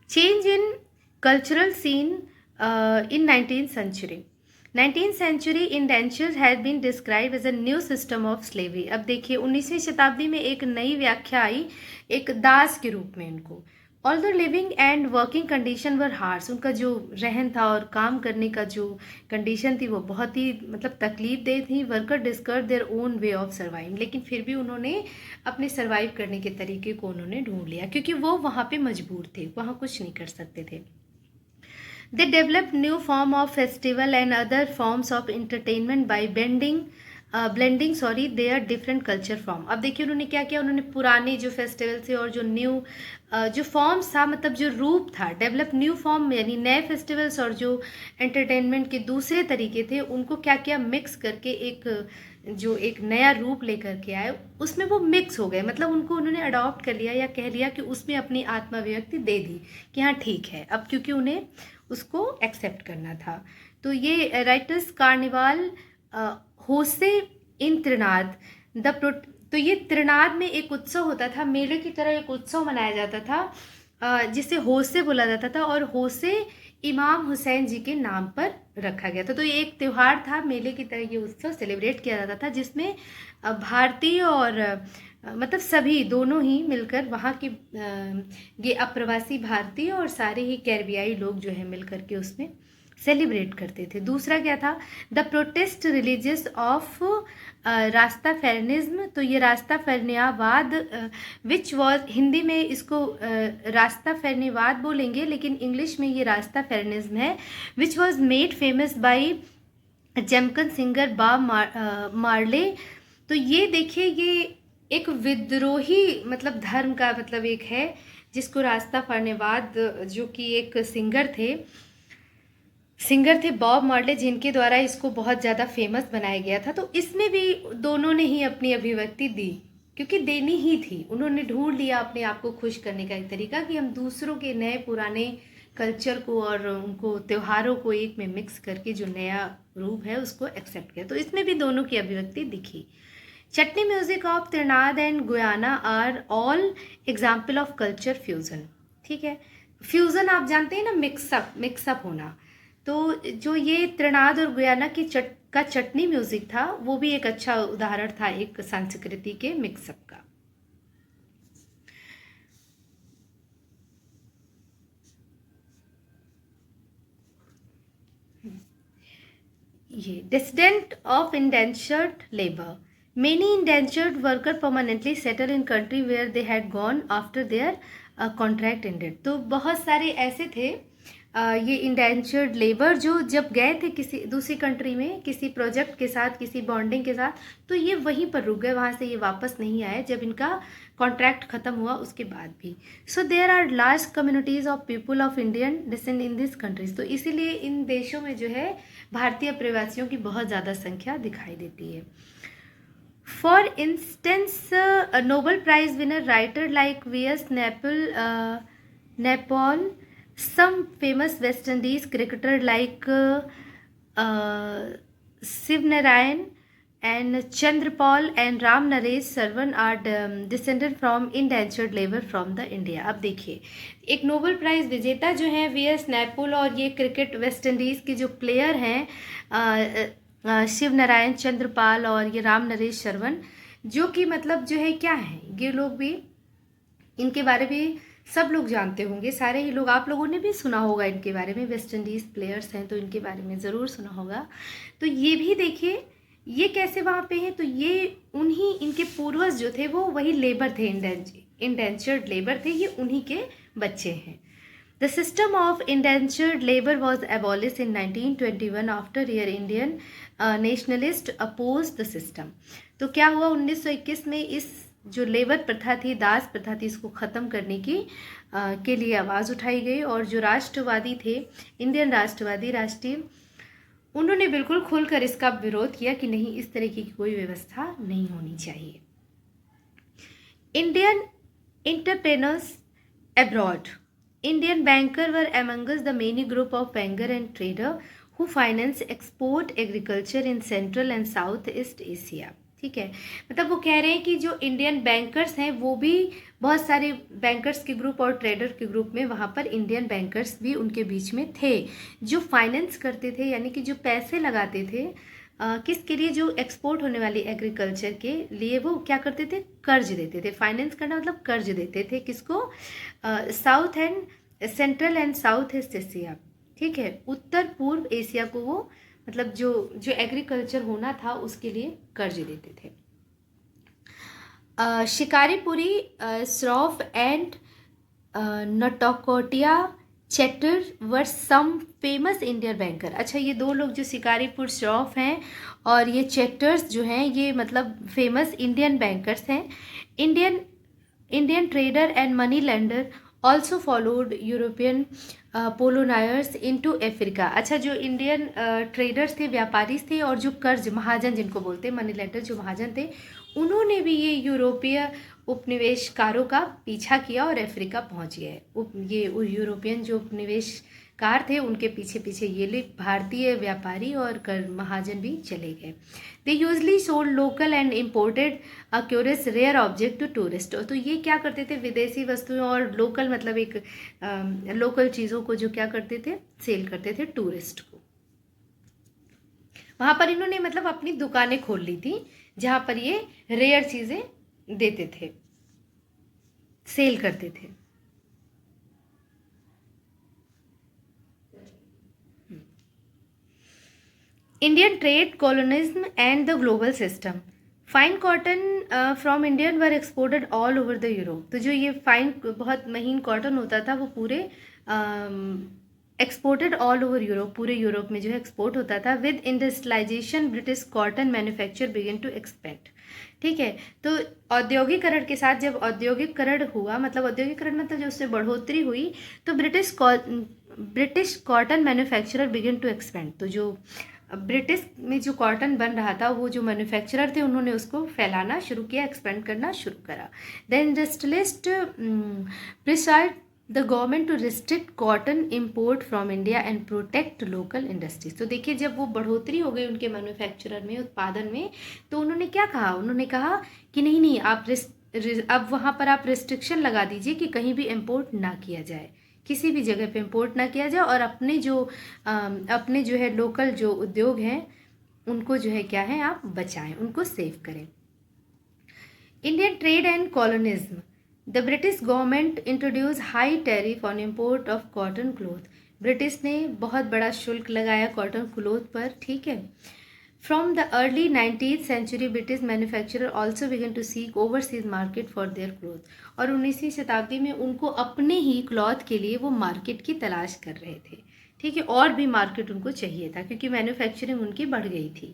Change in cultural scene in 19th century। 19th century indentures has been describe as a new system of slavery. अब देखिए 19वीं शताब्दी में एक नई व्याख्या आई, एक दास के रूप में इनको। Although living and working condition were harsh, उनका जो रहन था और काम करने का जो कंडीशन थी वो बहुत ही मतलब तकलीफ दे थी। Worker discover their own way of survive, लेकिन फिर भी उन्होंने अपने सर्वाइव करने के तरीके को उन्होंने ढूंढ लिया क्योंकि वो वहाँ पे मजबूर थे, वहाँ कुछ नहीं कर सकते थे। They develop new form of festival and other forms of entertainment by blending their different culture form. अब देखिए उन्होंने क्या किया, उन्होंने पुराने जो फेस्टिवल थे और जो न्यू जो फॉर्म्स था, मतलब जो रूप था, डेवलप न्यू फॉर्म यानी नए फेस्टिवल्स और जो एंटरटेनमेंट के दूसरे तरीके थे उनको क्या किया, मिक्स करके एक नया रूप लेकर के आए, उसमें वो मिक्स हो गए, मतलब उनको उन्होंने अडॉप्ट कर लिया या कह लिया कि उसमें अपनी आत्माभिव्यक्ति दे दी कि हाँ ठीक है, अब क्योंकि उन्हें उसको एक्सेप्ट करना था। तो ये राइटर्स कार्निवाल होसे इन त्रिनाद तो ये त्रिनाद में एक उत्सव होता था, मेले की तरह एक उत्सव मनाया जाता था जिसे होसे बोला जाता था। और होसे इमाम हुसैन जी के नाम पर रखा गया था। तो ये एक त्यौहार था, मेले की तरह ये उत्सव सेलिब्रेट किया जाता था, जिसमें भारतीय और मतलब सभी दोनों ही मिलकर वहाँ के ये अप्रवासी भारतीय और सारे ही कैरिबियाई लोग जो है मिलकर के उसमें सेलिब्रेट करते थे। दूसरा क्या था, द प्रोटेस्ट रिलीजियस ऑफ रास्ता फेरनिज्म। तो ये रास्ता फेरनियावाद विच वॉज, हिंदी में इसको रास्ता फेरनीवाद बोलेंगे, लेकिन इंग्लिश में ये रास्ता फेरनिज्म है, which was made famous by Jamaican singer Marley. तो ये देखिए, ये एक विद्रोही मतलब धर्म का मतलब एक है, जिसको रास्ता फेरनीवाद, जो कि एक सिंगर थे बॉब मार्ले, जिनके द्वारा इसको बहुत ज़्यादा फेमस बनाया गया था। तो इसमें भी दोनों ने ही अपनी अभिव्यक्ति दी, क्योंकि देनी ही थी। उन्होंने ढूंढ लिया अपने आप को खुश करने का एक तरीका कि हम दूसरों के नए पुराने कल्चर को और उनको त्योहारों को एक में मिक्स करके जो नया रूप है उसको एक्सेप्ट किया। तो इसमें भी दोनों की अभिव्यक्ति दिखी। Chutney music of Trinidad and Guyana are all example of culture fusion. ठीक है, फ्यूज़न आप जानते हैं ना, मिक्सअप होना। तो जो ये त्रिनाद और गुयाना की चटनी म्यूजिक था, वो भी एक अच्छा उदाहरण था एक संस्कृति के मिक्सअप का। ये dissident of indentured labour, many indentured worker permanently settle in country where they had gone after their contract ended. तो बहुत सारे ऐसे थे ये इंडेंचर्ड लेबर जो जब गए थे किसी दूसरी कंट्री में किसी प्रोजेक्ट के साथ, किसी बॉन्डिंग के साथ, तो ये वहीं पर रुक गए, वहाँ से ये वापस नहीं आए जब इनका कॉन्ट्रैक्ट ख़त्म हुआ उसके बाद भी। So there are large communities of people of Indian descent in this countries. तो इसीलिए इन देशों में जो है भारतीय प्रवासियों की बहुत ज़्यादा संख्या दिखाई देती है। For instance Nobel prize winner writer like V S. Naipaul, some famous West Indies cricketer like Shiv Narayan and Chandrapal and Ram Naresh Sarwan are descended from indentured labor from the India। अब देखिए, एक Nobel prize विजेता जो हैं VS. नैपोल और ये cricket West Indies के जो प्लेयर हैं शिव नारायण, चंद्रपाल और ये राम नरेश शरवण, जो कि मतलब जो है क्या है, ये लोग भी, इनके बारे में सब लोग जानते होंगे, सारे ही लोग, आप लोगों ने भी सुना होगा इनके बारे में, वेस्ट इंडीज़ प्लेयर्स हैं तो इनके बारे में ज़रूर सुना होगा। तो ये भी देखिए ये कैसे वहाँ पे हैं, तो ये उन्हीं, इनके पूर्वज जो थे वो वही लेबर थे, इंडेंचर्ड लेबर थे, ये उन्हीं के बच्चे हैं। The system of indentured labour was abolish in 1921 after year Indian nationalist oppose the system. तो क्या हुआ 1921 में, इस जो लेबर प्रथा थी, दास प्रथा थी, इसको ख़त्म करने की के लिए आवाज़ उठाई गई, और जो राष्ट्रवादी थे, इंडियन राष्ट्रीय, उन्होंने बिल्कुल खुलकर इसका विरोध किया कि नहीं, इस तरीके की कोई व्यवस्था नहीं होनी चाहिए। Indian entrepreneurs abroad, Indian banker were Among Us the many group of banker and trader who finance export agriculture in central and south east Asia. ठीक है, मतलब वो कह रहे हैं कि जो इंडियन बैंकर्स हैं वो भी, बहुत सारे बैंकर्स के ग्रुप और ट्रेडर के ग्रुप में वहाँ पर इंडियन बैंकर्स भी उनके बीच में थे, जो फाइनेंस करते थे, यानी कि जो पैसे लगाते थे किसके लिए, जो एक्सपोर्ट होने वाली एग्रीकल्चर के लिए वो क्या करते थे, कर्ज देते थे। फाइनेंस करना मतलब कर्ज देते थे, किसको, south and central and south east Asia. ठीक है, उत्तर पूर्व एशिया को वो मतलब जो एग्रीकल्चर होना था उसके लिए कर्ज देते थे। Shikarpuri shroff and Nattukottai Chettiar were some famous Indian banker. अच्छा, ये दो लोग जो शिकारीपुर श्रॉफ हैं और ये चैटर्स जो हैं, ये मतलब फेमस इंडियन बैंकर्स हैं। Indian trader and money lender also followed European colonisers into Africa. अच्छा, जो इंडियन ट्रेडर्स थे, व्यापारी थे, और जो कर्ज महाजन जिनको बोलते हैं, मनी लेंडर जो महाजन थे, उन्होंने भी ये यूरोपीय उपनिवेशकारों का पीछा किया और अफ्रीका पहुंच गए। ये यूरोपियन जो उपनिवेश कार थे उनके पीछे पीछे ये लोग भारतीय व्यापारी और कर महाजन भी चले गए। They usually sold local and imported a curious rare object to tourist. तो ये क्या करते थे, विदेशी वस्तुएं और लोकल मतलब एक लोकल चीज़ों को जो क्या करते थे, सेल करते थे टूरिस्ट को। वहाँ पर इन्होंने मतलब अपनी दुकानें खोल ली थी जहाँ पर ये रेयर चीज़ें देते थे, सेल करते थे। Indian trade, colonialism and the global system. Fine cotton from Indian were exported all over the Europe. तो जो ये फाइन बहुत महीन कॉटन होता था वो पूरे एक्सपोर्टेड ऑल ओवर यूरोप, पूरे यूरोप में जो है एक्सपोर्ट होता था। With industrialisation British cotton manufacture begin to expand. ठीक है, तो औद्योगिकरण के साथ जब औद्योगिकरण हुआ, मतलब औद्योगिकरण मतलब जब उससे बढ़ोतरी हुई, तो British cotton manufacturer begin to expand. तो जो ब्रिटिश में जो कॉटन बन रहा था वो जो मैन्युफैक्चरर थे उन्होंने उसको फैलाना शुरू किया, एक्सपेंड करना शुरू करा। The industrialist preside the government to restrict cotton import from India and protect local industries. तो देखिए जब वो बढ़ोतरी हो गई उनके मैन्युफैक्चरर में, उत्पादन में, तो उन्होंने क्या कहा, उन्होंने कहा कि नहीं नहीं आप अब वहाँ पर आप रिस्ट्रिक्शन लगा दीजिए कि कहीं भी इम्पोर्ट ना किया जाए, किसी भी जगह पे इम्पोर्ट ना किया जाए, और अपने जो है लोकल जो उद्योग हैं उनको जो है क्या है आप बचाएं, उनको सेव करें। Indian trade and colonialism. The British government introduce high tariff on import of cotton cloth. British ने बहुत बड़ा शुल्क लगाया कॉटन क्लोथ पर, ठीक है। From the early 19th century, British manufacturer also began to seek overseas market for their clothes। और 19वीं शताब्दी में उनको अपने ही क्लॉथ के लिए वो मार्केट की तलाश कर रहे थे, ठीक है, और भी मार्केट उनको चाहिए था क्योंकि मैन्युफैक्चरिंग उनकी बढ़ गई थी।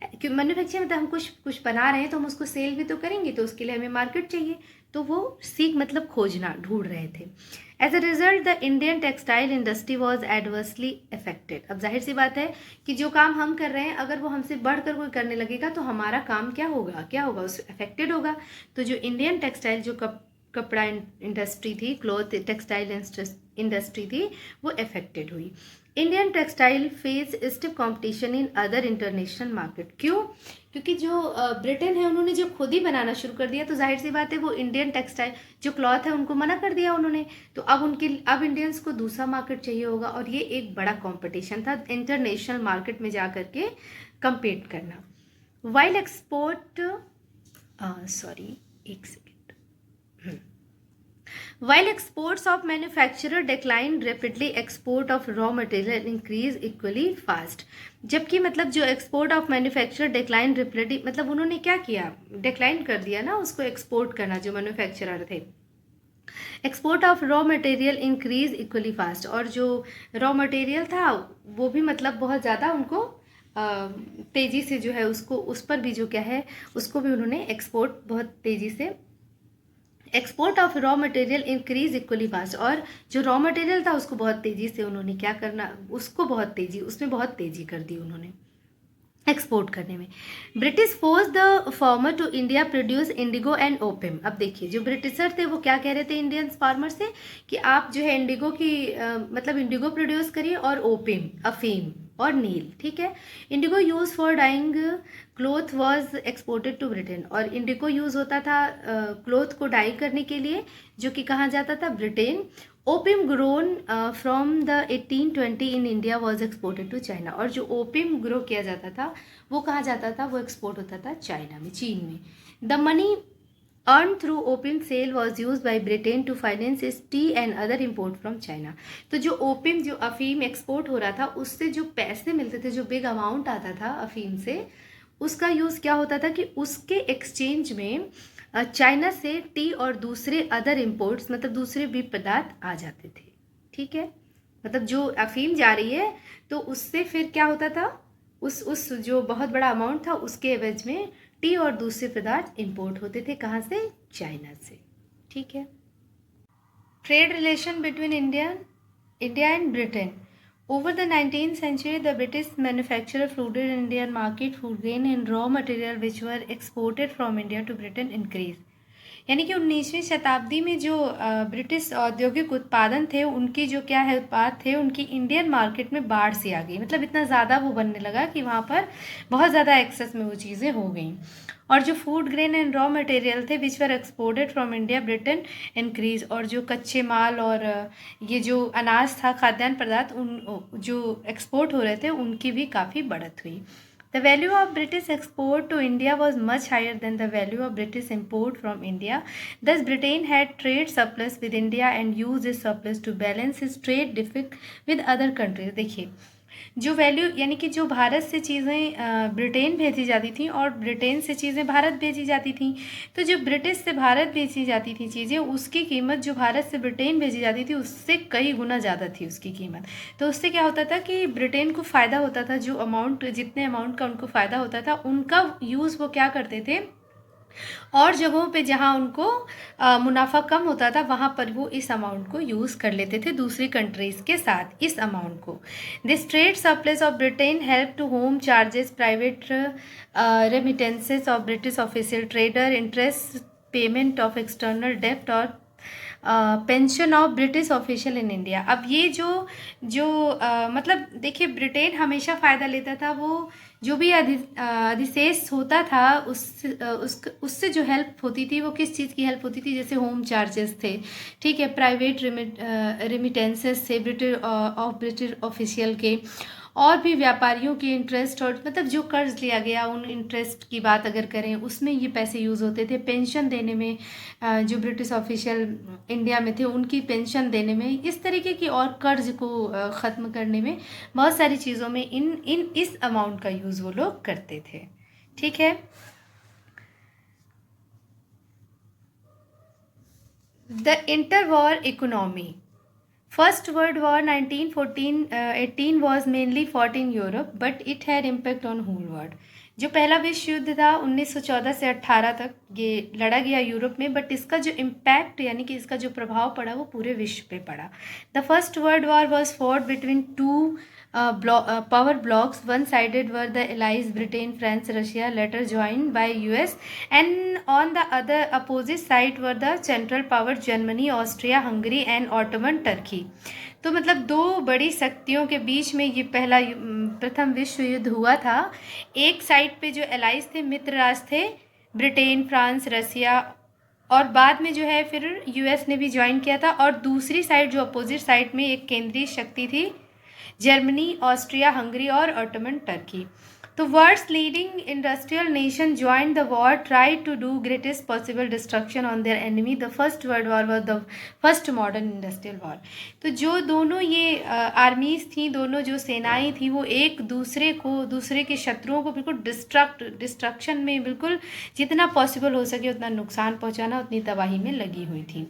क्योंकि मैन्युफैक्चरिंग मतलब हम कुछ बना रहे हैं तो हम उसको सेल भी तो करेंगे, तो उसके लिए हमें मार्केट चाहिए, तो वो सीख मतलब खोजना ढूंढ रहे थे। As a result the Indian textile industry was adversely affected. अब जाहिर सी बात है कि जो काम हम कर रहे हैं अगर वो हमसे बढ़कर कोई करने लगेगा तो हमारा काम क्या होगा उससे अफेक्टेड होगा। तो जो इंडियन टेक्सटाइल जो कपड़ा इंडस्ट्री थी, क्लॉथ टेक्सटाइल इंडस्ट्री थी, वो अफेक्टेड हुई। Indian textile face stiff competition in other international market. क्यों? क्योंकि जो ब्रिटेन है उन्होंने जो खुद ही बनाना शुरू कर दिया, तो जाहिर सी बात है वो इंडियन टेक्सटाइल जो क्लॉथ है उनको मना कर दिया उन्होंने, तो अब इंडियंस को दूसरा मार्केट चाहिए होगा, और ये एक बड़ा कंपटीशन था इंटरनेशनल मार्केट में जा करके compete करना। While export While exports of manufacturer declined rapidly, export of raw material increased equally fast। जबकि मतलब जो export of manufacturer decline rapidly, मतलब उन्होंने क्या किया, डिक्लाइन कर दिया ना उसको एक्सपोर्ट करना, जो मैन्युफैक्चरर थे। Export of raw material increase equally fast, और जो रॉ मटेरियल था वो भी मतलब बहुत ज़्यादा उनको तेज़ी से जो है उसको, उस पर भी जो क्या है उसको भी उन्होंने एक्सपोर्ट बहुत तेज़ी से, export of raw material increase equally fast, और जो रॉ मटेरियल था उसको बहुत तेज़ी से उन्होंने क्या करना, उसको उसमें बहुत तेज़ी कर दी उन्होंने एक्सपोर्ट करने में। British force the farmer to India produce indigo and opium. अब देखिए जो ब्रिटिशर थे वो क्या कह रहे थे इंडियन फार्मर से कि आप जो है इंडिगो की मतलब इंडिगो प्रोड्यूस करिए और ओपियम, अफीम और नील, ठीक है। Indigo use for dyeing cloth was exported to Britain, और इंडिगो यूज होता था क्लोथ को डाई करने के लिए, जो कि कहाँ जाता था, Britain. Opium grown from the 1820 in India was exported to China, और जो ओपियम ग्रो किया जाता था वो कहाँ जाता था, वो एक्सपोर्ट होता था चाइना में, चीन में। The money earn through opium sale was use by Britain to finance its tea and other import from China. तो जो ओपियम, जो अफीम एक्सपोर्ट हो रहा था, उससे जो पैसे मिलते थे, जो बिग अमाउंट आता था अफीम से, उसका यूज़ क्या होता था कि उसके एक्सचेंज में चाइना से टी और दूसरे अदर इम्पोर्ट्स, मतलब दूसरे भी पदार्थ आ जाते थे, ठीक है। मतलब जो अफीम जा रही है तो उससे फिर क्या होता था, उस जो बहुत बड़ा अमाउंट था उसके एवज में टी और दूसरे पदार्थ इंपोर्ट होते थे, कहाँ से, चाइना से, ठीक है। Trade relation between India and Britain. Over the 19th century, the British manufacturer flooded Indian market food grain and raw material which were exported from India to Britain increased. यानी कि 19वीं शताब्दी में जो ब्रिटिश औद्योगिक उत्पादन थे, उनकी जो क्या है उत्पाद थे, उनकी इंडियन मार्केट में बाढ़ सी आ गई। मतलब इतना ज़्यादा वो बनने लगा कि वहाँ पर बहुत ज़्यादा एक्सेस में वो चीज़ें हो गई। और जो food grain and raw material थे which were exported from India Britain increase, और जो कच्चे माल और ये जो अनाज था, खाद्यान्न पदार्थ, उन जो एक्सपोर्ट हो रहे थे उनकी भी काफ़ी बढ़त हुई। The value of British export to India was much higher than the value of British import from India. Thus, Britain had trade surplus with India and used this surplus to balance its trade deficit with other countries. देखिए, जो value यानी कि जो भारत से चीज़ें Britain भेजी जाती थी और ब्रिटेन से चीज़ें भारत भेजी जाती थी, तो जो ब्रिटिश से भारत भेजी जाती थी चीज़ें, उसकी कीमत जो भारत से ब्रिटेन भेजी जाती थी उससे कई गुना ज़्यादा थी उसकी कीमत। तो उससे क्या होता था कि ब्रिटेन को फ़ायदा होता था, जो अमाउंट जितने अमाउंट का उनको फ़ायदा होता था उनका यूज़ वो क्या करते थे, और जगहों पे जहाँ उनको मुनाफा कम होता था वहाँ पर वो इस अमाउंट को यूज़ कर लेते थे दूसरी कंट्रीज़ के साथ, इस अमाउंट को। This trade surplus of Britain help to home charges, private remittances of British official trader, interest payment of external डेप्ट और pension of British official in India. अब ये जो जो मतलब देखिए, ब्रिटेन हमेशा फ़ायदा लेता था, वो जो भी अधिशेष होता था उससे जो हेल्प होती थी वो किस चीज़ की हेल्प होती थी, जैसे होम चार्जेस थे, ठीक है, प्राइवेट रेमिटेंसेस थे ब्रिटिश ऑफिशियल के, और भी व्यापारियों के इंटरेस्ट, और मतलब जो कर्ज लिया गया उन इंटरेस्ट की बात अगर करें उसमें ये पैसे यूज़ होते थे। पेंशन देने में, जो ब्रिटिश ऑफिशियल इंडिया में थे उनकी पेंशन देने में, इस तरीके की, और कर्ज को ख़त्म करने में, बहुत सारी चीज़ों में इस अमाउंट का यूज़ वो लोग करते थे। ठीक है। The interwar economy. First World War 1914-18 was mainly fought in Europe, but it had impact on whole world. जो पहला विश्व युद्ध था 1914 से 18 तक ये लड़ा गया यूरोप में, बट इसका जो इम्पैक्ट यानी कि इसका जो प्रभाव पड़ा वो पूरे विश्व पे पड़ा। The first world war was fought between two power blocks. One sided were the allies Britain, France, Russia, later joined by US, and on the other opposite side were the central power Germany, Austria, Hungary and Ottoman Turkey. तो मतलब दो बड़ी शक्तियों के बीच में ये प्रथम विश्व युद्ध हुआ था। एक साइड पे जो एलाइज थे, मित्र राष्ट्र थे, ब्रिटेन, फ्रांस, रसिया, और बाद में जो है फिर यूएस ने भी ज्वाइन किया था, और दूसरी साइड जो अपोजिट साइड में एक केंद्रीय शक्ति थी, जर्मनी, ऑस्ट्रिया, हंगरी और ऑटोमन टर्की। तो world's leading industrial nation join the war, try to do greatest possible destruction on their enemy. The first world war was the first modern industrial war. तो जो दोनों ये आर्मीज थी, दोनों जो सेनाएं थी, वो एक दूसरे के शत्रुओं को बिल्कुल डिस्ट्रक्शन में, बिल्कुल जितना पॉसिबल हो सके उतना नुकसान पहुंचाना, उतनी तबाही में लगी हुई थी।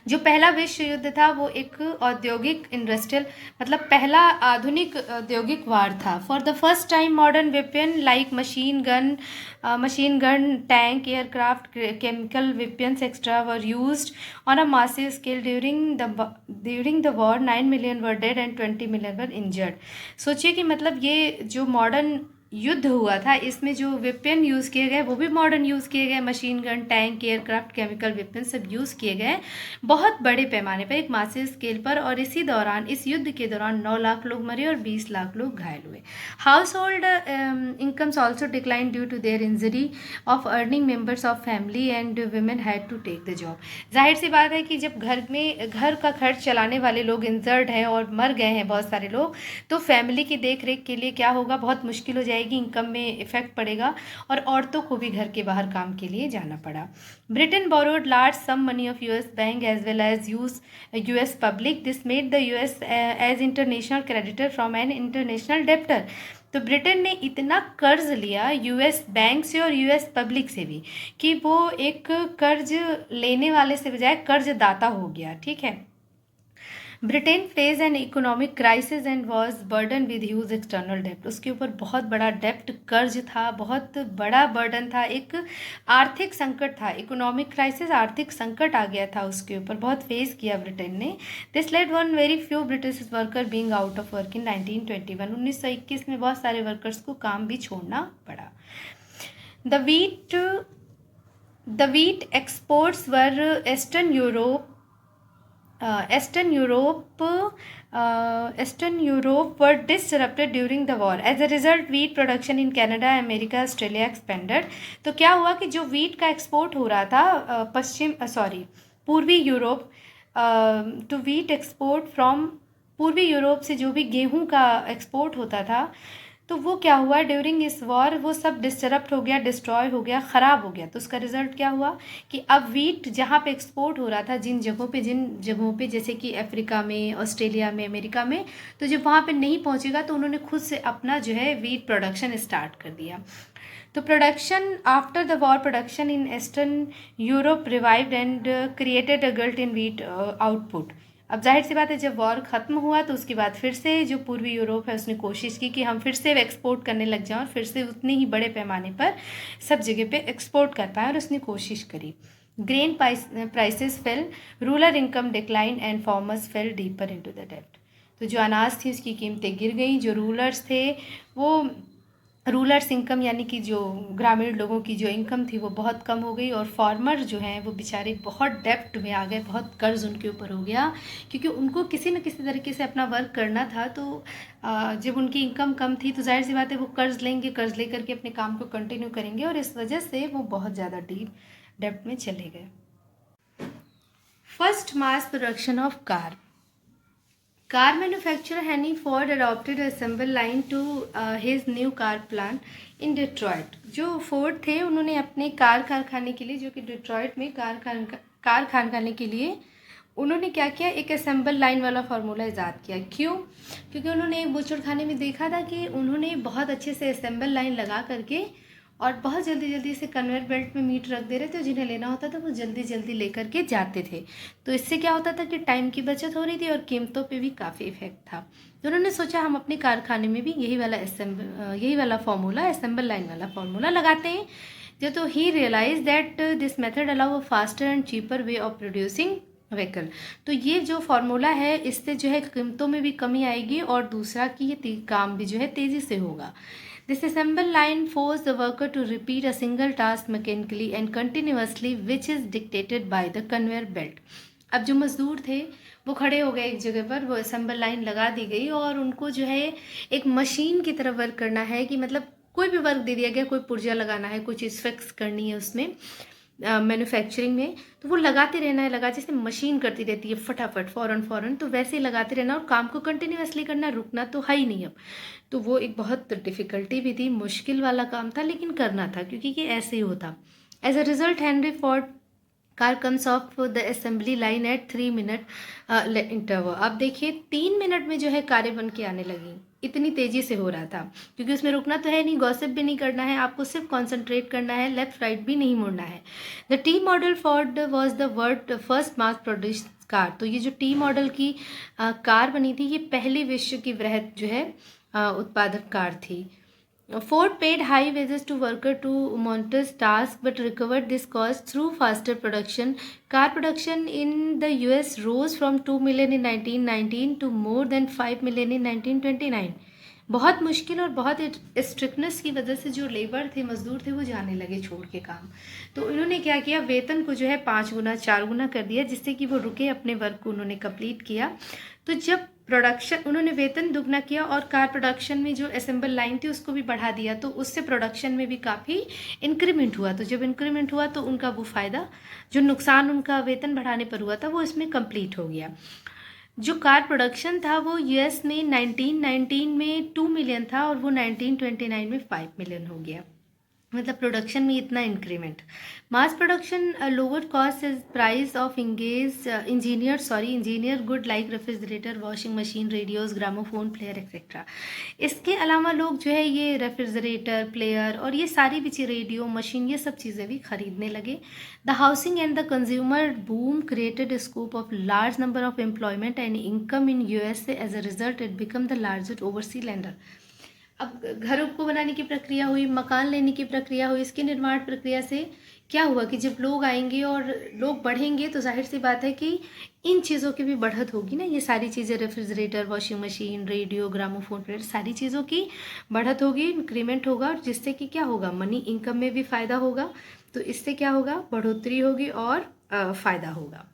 जो पहला विश्व युद्ध था वो एक औद्योगिक इंडस्ट्रियल, मतलब पहला आधुनिक औद्योगिक वार था। For the first time modern weapon like machine gun, tank, aircraft, chemical weapons extra were used on a massive scale during the war. 9 million were dead and 20 million were injured. सोचिए कि मतलब ये जो मॉडर्न युद्ध हुआ था इसमें जो वेपन यूज़ किए गए वो भी मॉडर्न यूज़ किए गए, machine gun, tank, aircraft, chemical weapon सब यूज़ किए गए बहुत बड़े पैमाने पर, एक मासिव स्केल पर। और इस युद्ध के दौरान 9 लाख लोग मरे और 20 लाख लोग घायल हुए। Household incomes also decline due to their injury of earning members of family and women had to take the job. जाहिर सी बात है कि जब घर का खर्च चलाने वाले लोग इंजर्ड हैं और मर गए हैं बहुत सारे लोग, तो फैमिली की देख रेख के लिए क्या होगा, बहुत मुश्किल हो जाएगी, इनकम में इफेक्ट पड़ेगा, और औरतों को भी घर के बाहर काम के लिए जाना पड़ा। Britain borrowed large sum money of US bank as well as US public. This made the US as international creditor from an international debtor. तो ब्रिटेन ने इतना कर्ज लिया यूएस बैंक से और यूएस पब्लिक से भी कि वो एक कर्ज लेने वाले से बजाय कर्ज दाता हो गया। ठीक है। Britain faced an economic crisis and was burden with huge external डेप्ट। उसके ऊपर बहुत बड़ा डेप्ट कर्ज था, बहुत बड़ा बर्डन था, एक आर्थिक संकट था, इकोनॉमिक क्राइसिस, आर्थिक संकट आ गया था उसके ऊपर, बहुत फेस किया ब्रिटेन ने। This led one very few British worker being out of work in 1921। 1921 में बहुत सारे वर्कर्स को काम भी छोड़ना पड़ा। The wheat the wheat exports were Eastern Europe were disrupted during the war. As a result, wheat production in Canada, America, Australia expanded. तो क्या हुआ कि जो वीट का एक्सपोर्ट हो रहा था पूर्वी Europe, to wheat export from पूर्वी यूरोप से जो भी गेहूं का एक्सपोर्ट होता था, तो वो क्या हुआ ड्यूरिंग इस वॉर, वो सब डिस्टरप्ट हो गया, डिस्ट्रॉय हो गया, ख़राब हो गया। तो उसका रिजल्ट क्या हुआ कि अब वीट जहाँ पे एक्सपोर्ट हो रहा था, जिन जगहों पे जैसे कि अफ्रीका में, ऑस्ट्रेलिया में, अमेरिका में, तो जब वहाँ पे नहीं पहुँचेगा तो उन्होंने खुद से अपना जो है वीट प्रोडक्शन स्टार्ट कर दिया। तो production after the war, production in eastern Europe revived and created a glut in wheat output. अब जाहिर सी बात है, जब वॉर ख़त्म हुआ तो उसके बाद फिर से जो पूर्वी यूरोप है उसने कोशिश की कि हम फिर से एक्सपोर्ट करने लग जाएं और फिर से उतने ही बड़े पैमाने पर सब जगह पे एक्सपोर्ट कर पाएँ, और उसने कोशिश करी। Grain prices fail, rural income decline and farmers fail deeper into the डेब्ट। तो जो अनाज थी उसकी कीमतें गिर गई, जो रूलर्स थे वो रूलर्स इनकम यानी कि जो ग्रामीण लोगों की जो इनकम थी वो बहुत कम हो गई, और फार्मर जो हैं वो बेचारे बहुत डेप्ट में आ गए, बहुत कर्ज उनके ऊपर हो गया, क्योंकि उनको किसी न किसी तरीके से अपना वर्क करना था। तो जब उनकी इनकम कम थी तो जाहिर सी बात है वो कर्ज लेंगे, कर्ज लेकर के अपने काम को कंटिन्यू करेंगे, और इस वजह से वो बहुत ज़्यादा डीप डेप्ट में चले गए। First mass production of car manufacturer Henry Ford adopted a assembly line to his new car plant in Detroit. जो फोर्ड थे उन्होंने अपने कार कारखाने के लिए, जो कि डिट्रॉयट में कार कारखाने के लिए उन्होंने क्या किया, एक असेंबल लाइन वाला फार्मूला ईजाद किया। क्यों? क्योंकि उन्होंने एक बूचड़खाने में देखा था कि उन्होंने बहुत अच्छे से असेंबल लाइन लगा करके और बहुत जल्दी जल्दी से कन्वेयर बेल्ट में मीट रख दे रहे थे, जिन्हें लेना होता था वो जल्दी जल्दी लेकर के जाते थे। तो इससे क्या होता था कि टाइम की बचत हो रही थी और कीमतों पे भी काफ़ी इफेक्ट था। तो उन्होंने सोचा हम अपने कारखाने में भी यही वाला फार्मूला, असेंबल लाइन वाला फार्मूला लगाते हैं। तो he realise that this method allow a faster and cheaper way of producing vehicle. तो ये जो फार्मूला है इससे जो है कीमतों में भी कमी आएगी, और दूसरा कि ये काम भी जो है तेज़ी से होगा। This assembly line forced the worker to repeat a single task mechanically and continuously, which is dictated by the conveyor belt. अब जो मज़दूर थे वो खड़े हो गए एक जगह पर, वो असेंबल लाइन लगा दी गई और उनको जो है एक मशीन की तरह वर्क करना है, कि मतलब कोई भी वर्क दे दिया गया, कोई पुर्जा लगाना है, कोई चीज़ फिक्स करनी है उसमें मैन्युफैक्चरिंग में, तो वो लगाते रहना है, जैसे मशीन करती रहती है फटाफट फ़ौरन, तो वैसे ही लगाते रहना और काम को कंटिन्यूसली करना, रुकना तो है ही नहीं अब। तो वो एक बहुत डिफ़िकल्टी भी थी, मुश्किल वाला काम था, लेकिन करना था क्योंकि ये ऐसे ही होता। As a result Henry Ford car comes off the assembly line at 3 minute interval. अब देखिए 3 मिनट में जो है कारें बन के आने लगी, इतनी तेज़ी से हो रहा था, क्योंकि उसमें रुकना तो है नहीं, गॉसिप भी नहीं करना है, आपको सिर्फ कॉन्सेंट्रेट करना है, लेफ्ट राइट भी नहीं मुड़ना है। The T model Ford was the world first mass produce car. तो ये जो टी मॉडल की कार बनी थी, ये पहली विश्व की वृहद जो है उत्पादक कार थी। Ford paid high wages to workers to monitor tasks but recovered this cost through faster production. Car production in the US rose from 2 million in 1919 to more than 5 million in 1929. बहुत मुश्किल और बहुत strictness की वजह से जो labour थे, मजदूर थे, वो जाने लगे छोड़ के काम। तो इन्होंने क्या किया, वेतन को जो है 5 गुना 4 गुना कर दिया, जिससे कि वो रुके, अपने वर्क को उन्होंने कंप्लीट किया। तो जब प्रोडक्शन, उन्होंने वेतन दुगना किया और कार प्रोडक्शन में जो असेंबल लाइन थी उसको भी बढ़ा दिया, तो उससे प्रोडक्शन में भी काफ़ी इंक्रीमेंट हुआ। तो जब इंक्रीमेंट हुआ तो उनका वो फ़ायदा, जो नुकसान उनका वेतन बढ़ाने पर हुआ था, वो इसमें कंप्लीट हो गया। जो कार प्रोडक्शन था वो यूएस में 1919 में 2 मिलियन था और वो 1929 में 5 मिलियन हो गया, मतलब प्रोडक्शन में इतना increment. Mass production lower cost is price of engineer good like refrigerator, washing machine, radios, gramophone player etcetera. इसके अलावा लोग जो है ये रेफ्रिजरेटर, प्लेयर और ये सारी भी चीज़, रेडियो, मशीन, ये सब चीज़ें भी खरीदने लगे। The housing and the consumer boom created scope of large number of employment and income in USA. As a result it become the largest oversea lender. अब घरों को बनाने की प्रक्रिया हुई, मकान लेने की प्रक्रिया हुई, इसके निर्माण प्रक्रिया से क्या हुआ कि जब लोग आएंगे और लोग बढ़ेंगे तो जाहिर सी बात है कि इन चीज़ों की भी बढ़त होगी ना। ये सारी चीज़ें, refrigerator, washing machine, radio, gramophone player, सारी चीज़ों की बढ़त होगी, इंक्रीमेंट होगा, और जिससे कि क्या होगा, मनी इनकम में भी फ़ायदा होगा। तो इससे क्या होगा, बढ़ोतरी होगी और फ़ायदा होगा।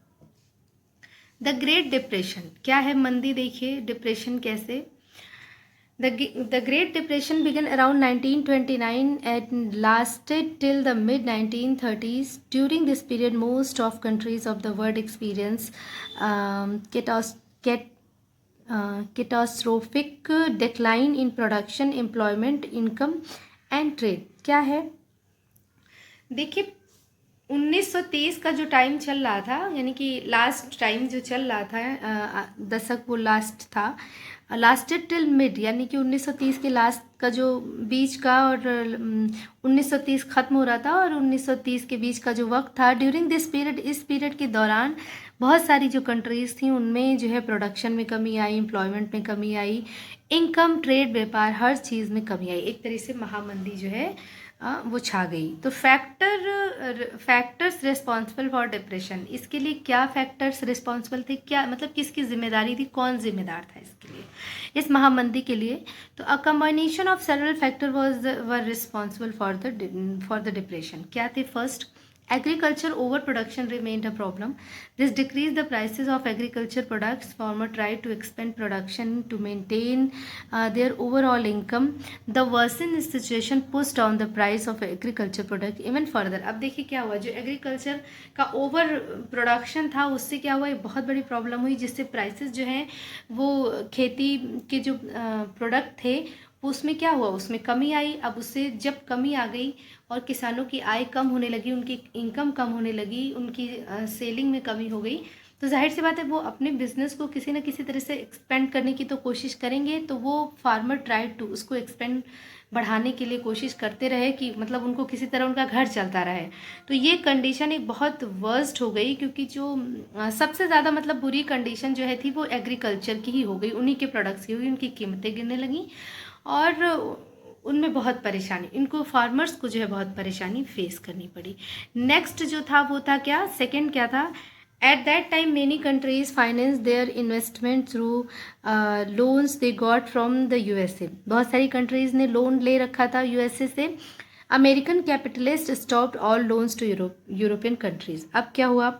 द ग्रेट डिप्रेशन क्या है, मंदी देखिए, डिप्रेशन कैसे। The Great Depression began around 1929 and lasted till the mid 1930s. During this period, most of countries of the world experienced catastrophic decline in production, employment, income and trade. क्या है, देखिए 1930 का जो टाइम चल रहा था, यानी कि लास्ट टाइम जो चल रहा था, दशक वो लास्ट था, लास्टेड टिल मिड, यानी कि 1930 के लास्ट का जो बीच का, और 1930 ख़त्म हो रहा था और 1930 के बीच का जो वक्त था, ड्यूरिंग दिस पीरियड, इस पीरियड के दौरान बहुत सारी जो कंट्रीज़ थी उनमें जो है प्रोडक्शन में कमी आई, एम्प्लॉयमेंट में कमी आई, इनकम, ट्रेड, व्यापार, हर चीज़ में कमी आई। एक तरह से महामंदी जो है वो छा गई। तो फैक्टर्स रिस्पॉन्सिबल फॉर डिप्रेशन, इसके लिए क्या फैक्टर्स रिस्पॉन्सिबल थे, क्या मतलब किसकी जिम्मेदारी थी, कौन जिम्मेदार था इसके लिए, इस महामंदी के लिए। तो अ combination of several factor were responsible for the depression. क्या थे, first, agriculture overproduction remained a problem. This decreased the prices of agriculture products. Farmer tried to expand production to maintain their overall income. The worsened situation pushed down the price of agriculture product even further. अब देखिए क्या हुआ, जो agriculture का over production था उससे क्या हुआ, एक बहुत बड़ी प्रॉब्लम हुई, जिससे प्राइसेस जो हैं वो खेती के जो प्रोडक्ट थे उसमें क्या हुआ, उसमें कमी आई। अब उससे जब कमी आ गई और किसानों की आय कम होने लगी, उनकी इनकम कम होने लगी, उनकी सेलिंग में कमी हो गई, तो जाहिर सी बात है वो अपने बिजनेस को किसी न किसी तरह से एक्सपेंड करने की तो कोशिश करेंगे। तो वो फार्मर ट्राई टू उसको एक्सपेंड बढ़ाने के लिए कोशिश करते रहे कि मतलब उनको किसी तरह उनका घर चलता रहे। तो ये कंडीशन एक बहुत वर्स्ट हो गई, क्योंकि जो सबसे ज़्यादा मतलब बुरी कंडीशन जो है थी वो एग्रीकल्चर की ही हो गई, उन्हीं के प्रोडक्ट्स की हुई, उनकी कीमतें गिरने लगीं और उनमें बहुत परेशानी, इनको फार्मर्स को जो है बहुत परेशानी फेस करनी पड़ी। नेक्स्ट जो था वो था क्या, सेकंड क्या था, eight that time many countries finance their investment through loans they got from the USA. बहुत सारी कंट्रीज़ ने लोन ले रखा था यूएसए से। American capitalist stopped all loans to European countries. अब क्या हुआ,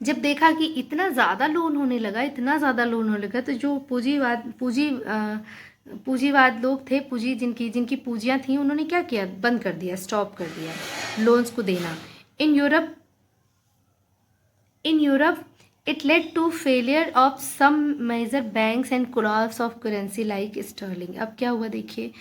जब देखा कि इतना ज़्यादा लोन होने लगा, इतना ज़्यादा लोन होने लगा, तो जो पूंजीवाद लोग थे, जिनकी पूंजियाँ थी, उन्होंने क्या किया, बंद कर दिया, स्टॉप कर दिया लोन्स को देना। In Europe it led to failure of some major banks and collapse of currency like sterling. अब क्या हुआ देखिए,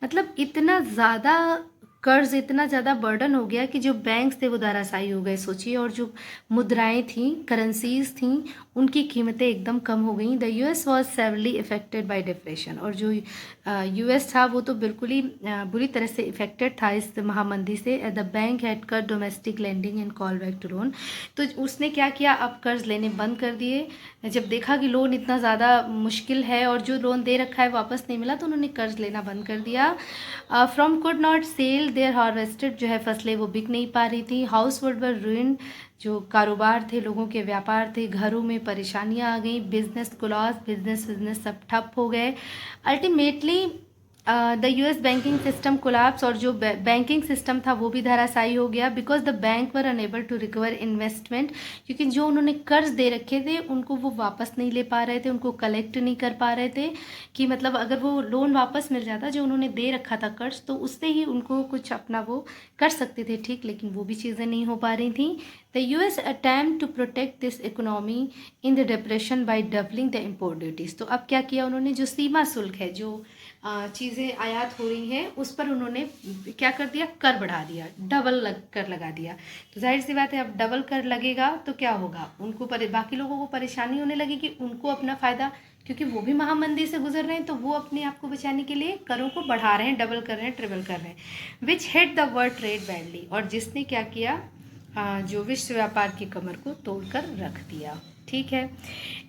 मतलब इतना ज़्यादा कर्ज, इतना ज़्यादा बर्डन हो गया कि जो बैंक्स थे वो धराशायी हो गए, सोचिए, और जो मुद्राएं थीं, करेंसीज थीं, उनकी कीमतें एकदम कम हो गई। The US was severely affected by depression, और जो यूएस था वो तो बिल्कुल ही बुरी तरह से इफेक्टेड था इस महामंदी से। The bank had cut domestic lending and call back to loan. तो उसने क्या किया, अब कर्ज लेने बंद कर दिए। जब देखा कि लोन इतना ज़्यादा मुश्किल है और जो लोन दे रखा है वापस नहीं मिला, तो उन्होंने कर्ज लेना बंद कर दिया। From could not sell their harvested, जो है फसलें वो बिक नहीं पा रही थी। हाउस होल्ड वर रूइंड, जो कारोबार थे, लोगों के व्यापार थे, घरों में परेशानियां आ गई। बिजनेस कोलैप्स, बिजनेस सब ठप हो गए। Ultimately the US banking system collapse, और जो बैंकिंग सिस्टम था वो भी धराशायी हो गया। Because the bank were unable to recover investment, क्योंकि जो उन्होंने कर्ज दे रखे थे उनको वो वापस नहीं ले पा रहे थे, उनको कलेक्ट नहीं कर पा रहे थे, कि मतलब अगर वो लोन वापस मिल जाता जो उन्होंने दे रखा था कर्ज, तो उससे ही उनको कुछ अपना वो कर सकते थे, ठीक, लेकिन वो भी चीज़ें नहीं हो पा रही थी। The US attempt to protect this economy in the depression by doubling the import duties. तो अब क्या किया उन्होंने, जो सीमा शुल्क है, जो चीज़ें आयात हो रही हैं उस पर उन्होंने क्या कर दिया, कर बढ़ा दिया, कर लगा दिया। तो जाहिर सी बात है अब डबल कर लगेगा तो क्या होगा, उनको बाकी लोगों को परेशानी होने लगेगी, उनको अपना फ़ायदा, क्योंकि वो भी महामंदी से गुजर रहे हैं, तो वो अपने आप को बचाने के लिए करों को बढ़ा रहे हैं, डबल कर रहे हैं, ट्रिपल कर रहे हैं। Which hit the world trade badly, और जिसने क्या किया, जो विश्व व्यापार की कमर को तोड़कर रख दिया, ठीक है।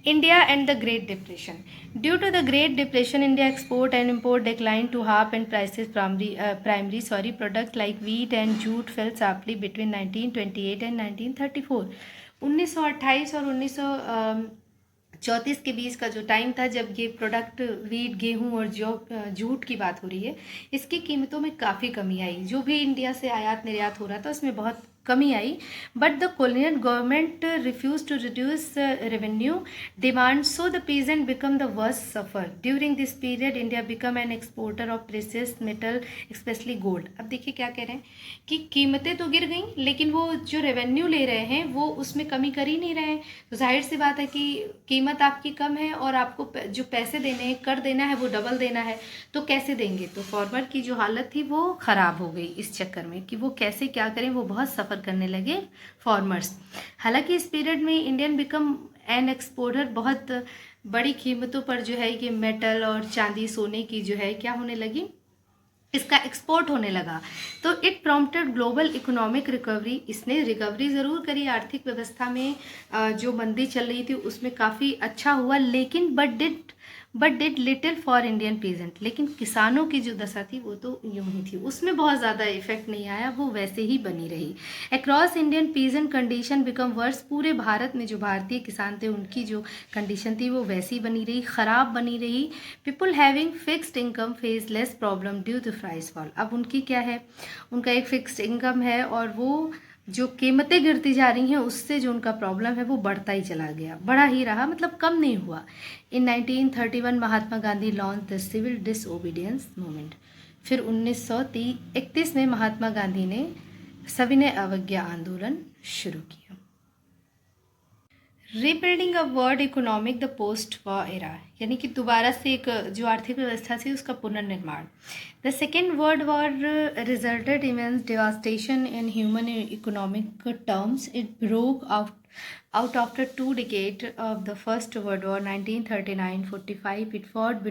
India and the great depression. Due to the great depression, India export and import decline to half and prices primary product like wheat and jute fell sharply between 1928 and 1934। 1928 और 34 के बीच का जो टाइम था जब ये प्रोडक्ट वीट, गेहूं और jute की बात हो रही है, इसकी कीमतों में काफ़ी कमी आई। जो भी इंडिया से आयात निर्यात हो रहा था उसमें बहुत कमी आई, but the colonial government refuse to reduce revenue demand, so the peasant become the worst suffer. During this period India become an exporter of precious metal, specially gold. अब देखिए क्या कह रहे हैं कि कीमतें तो गिर गई, लेकिन वो जो रेवेन्यू ले रहे हैं वो उसमें कमी कर ही नहीं रहे हैं। तो जाहिर सी बात है कि कीमत आपकी कम है और आपको जो पैसे देने हैं, कर देना है, वो डबल देना है, तो कैसे देंगे। तो फार्मर की जो हालत थी वो ख़राब हो गई इस चक्कर में कि वो कैसे क्या करें, वो बहुत सफ़र करने लगे फार्मर्स। हालांकि इस पीरियड में इंडियन बिकम एन एक्सपोर्टर, बहुत बड़ी कीमतों पर जो है कि मेटल और चांदी, सोने की जो है क्या होने लगी, इसका एक्सपोर्ट होने लगा। तो it prompted global economic recovery, इसने रिकवरी ज़रूर करी आर्थिक व्यवस्था में, जो मंदी चल रही थी उसमें काफ़ी अच्छा हुआ, लेकिन but did little for Indian peasant. लेकिन किसानों की जो दशा थी वो तो यूं ही थी, उसमें बहुत ज़्यादा इफेक्ट नहीं आया, वो वैसे ही बनी रही। Across Indian peasant condition become verse, पूरे भारत में जो भारतीय किसान थे उनकी जो कंडीशन थी वो वैसी बनी रही, ख़राब बनी रही। People having fixed income face less problem due to price fall. अब उनकी क्या है, उनका एक फिक्स्ड इनकम है और वो जो कीमतें गिरती जा रही हैं उससे जो उनका प्रॉब्लम है वो बढ़ता ही चला गया, बढ़ा ही रहा, मतलब कम नहीं हुआ। In 1931 Mahatma Gandhi launch the civil disobedience movement. फिर 1931 में महात्मा गांधी ने सविनय अवज्ञा आंदोलन शुरू किया। Rebuilding a world economic the post war era, यानी कि दोबारा से एक जो आर्थिक व्यवस्था थी उसका पुनर्निर्माण। The second world war resulted immense devastation in human economic terms. It broke out after 2 decades of the First World War, 1939-45. It fought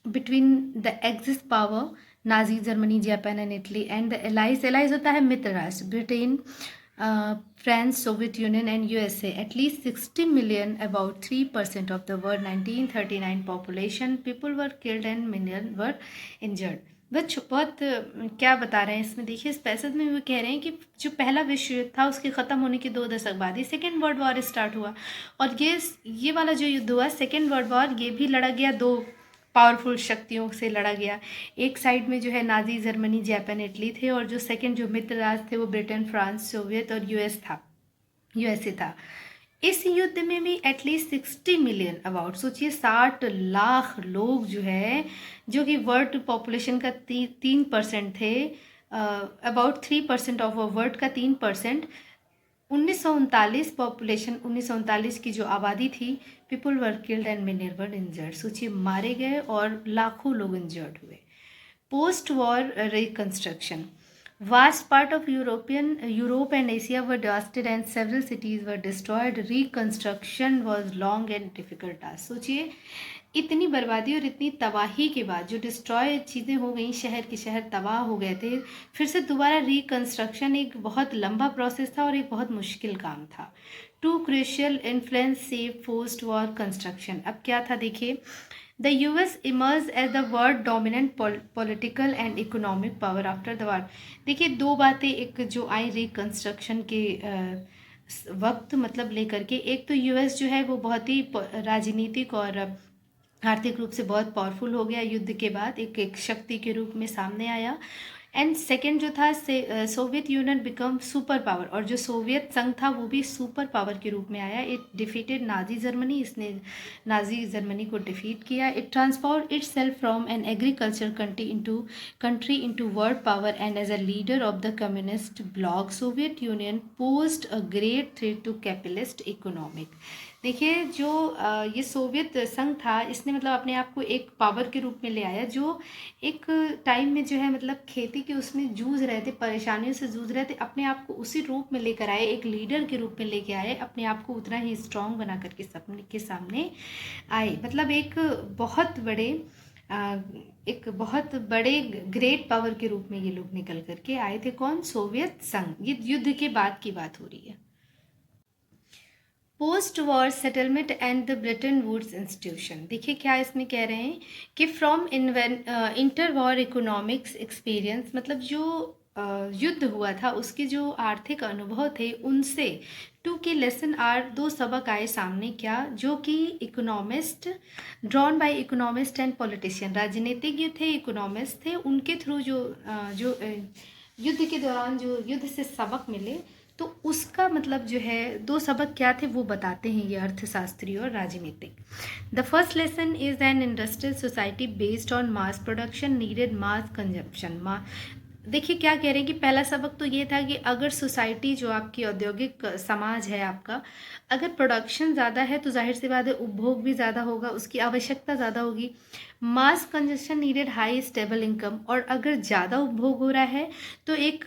between the Axis power, Nazi Germany, Japan and Italy, and the allies होता है मित्र राष्ट्र, Britain, France, Soviet Union and USA. At least 60 million, about 3% of the world 1939 population, people were killed and millions were injured. बहुत क्या बता रहे हैं इसमें, देखिए इस पैसेज में वो कह रहे हैं कि जो पहला विश्व युद्ध था उसके ख़त्म होने के 2 दशक बाद ही सेकेंड वर्ल्ड वॉर स्टार्ट हुआ, और ये वाला जो युद्ध हुआ सेकेंड वर्ल्ड वॉर, ये भी लड़ा गया 2 पावरफुल शक्तियों से लड़ा गया। एक साइड में जो है नाजी जर्मनी, जापान, इटली थे, और जो सेकेंड जो मित्र राष्ट्र थे वो ब्रिटेन, फ्रांस, सोवियत और यूएसए था। इस युद्ध में भी एटलीस्ट 60 मिलियन, अबाउट सोचिए 60 लाख लोग जो है, जो कि वर्ल्ड पॉपुलेशन का 3% थे, अबाउट 3% ऑफ वर्ल्ड का 3%। 1939 पॉपुलेशन, 1939 की जो आबादी थी, people were killed and many were injured, सोचिए मारे गए और लाखों लोग इंजर्ड हुए। Post war reconstruction, vast part of Europe and Asia were devastated and several cities were destroyed. Reconstruction was long and difficult task. सोचिए इतनी बर्बादी और इतनी तबाही के बाद जो डिस्ट्रॉय चीज़ें हो गई, शहर के शहर तबाह हो गए थे, फिर से दोबारा रिकंस्ट्रक्शन एक बहुत लंबा प्रोसेस था और एक बहुत मुश्किल काम था। 2 crucial influence saved post war construction। अब क्या था देखिए, The US emerged as the world dominant political and economic power after the war। देखिए 2 बातें एक जो आई रिकंस्ट्रक्शन के वक्त मतलब लेकर के, एक तो यूएस जो है वो बहुत ही राजनीतिक और आर्थिक रूप से बहुत पावरफुल हो गया युद्ध के बाद, एक शक्ति के रूप में सामने आया। एंड सेकेंड जो था Soviet union become super power, और जो सोवियत संघ था वो भी सुपर पावर के रूप में आया। इट डिफीटेड नाजी जर्मनी, इसने नाजी जर्मनी को डिफीट किया। It transform itself from an agriculture country into world power and as a leader of the communist bloc. Soviet Union posed a great threat to capitalist economic. देखिए जो ये Soviet संघ था, इसने मतलब अपने आप को एक पावर के रूप में ले आया, जो एक टाइम में जो है मतलब खेती के उसमें जूझ रहे थे, परेशानियों से जूझ रहे थे, अपने आप को उसी रूप में लेकर आए, एक लीडर के रूप में लेके आए, अपने आप को उतना ही स्ट्रांग बना करके सबके सामने आए। मतलब एक बहुत बड़े ग्रेट पावर के रूप में ये लोग निकल करके आए थे। कौन? सोवियत संघ। ये युद्ध के बाद की बात हो रही है। Post war settlement and the Bretton Woods institution. देखिए क्या इसमें कह रहे हैं कि from interwar economics experience, मतलब जो युद्ध हुआ था उसके जो आर्थिक अनुभव थे उनसे टू के लेसन आर, दो सबक आए सामने, क्या, जो कि economist drawn by economist and politician, राजनीतिज्ञ थे, इकोनॉमिस्ट थे, उनके थ्रू युद्ध के दौरान जो युद्ध से सबक मिले, तो उसका मतलब जो है दो सबक क्या थे वो बताते हैं ये अर्थशास्त्री और राजनीतिक। The first lesson is an industrial society based on mass production needed mass consumption. देखिए क्या कह रहे हैं कि पहला सबक तो ये था कि अगर सोसाइटी जो आपकी औद्योगिक समाज है आपका, अगर प्रोडक्शन ज़्यादा है तो जाहिर सी बात है उपभोग भी ज़्यादा होगा, उसकी आवश्यकता ज़्यादा होगी। Mass consumption needed high stable income, और अगर ज़्यादा उपभोग हो रहा है तो एक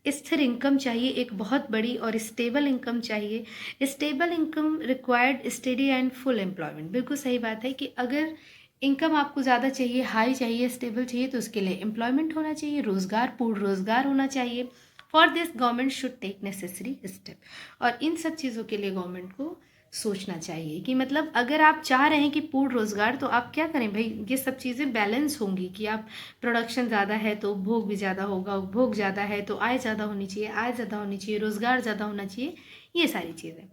स्थिर इनकम चाहिए, एक बहुत बड़ी और स्टेबल इनकम चाहिए। Stable income required steady and full employment. बिल्कुल सही बात है कि अगर इनकम आपको ज़्यादा चाहिए, हाई चाहिए, स्टेबल चाहिए, तो उसके लिए एम्प्लॉयमेंट होना चाहिए, रोज़गार, पूर्ण रोज़गार होना चाहिए। For this government should take necessary step. और इन सब चीज़ों के लिए गवर्नमेंट को सोचना चाहिए कि मतलब अगर आप चाह रहे हैं कि पूर्ण रोज़गार, तो आप क्या करें भाई, ये सब चीज़ें बैलेंस होंगी कि आप प्रोडक्शन ज़्यादा है तो उपभोग भी ज़्यादा होगा, उपभोग ज़्यादा है तो आय ज़्यादा होनी चाहिए, आय ज़्यादा होनी चाहिए, रोज़गार ज़्यादा होना चाहिए, ये सारी चीज़ें।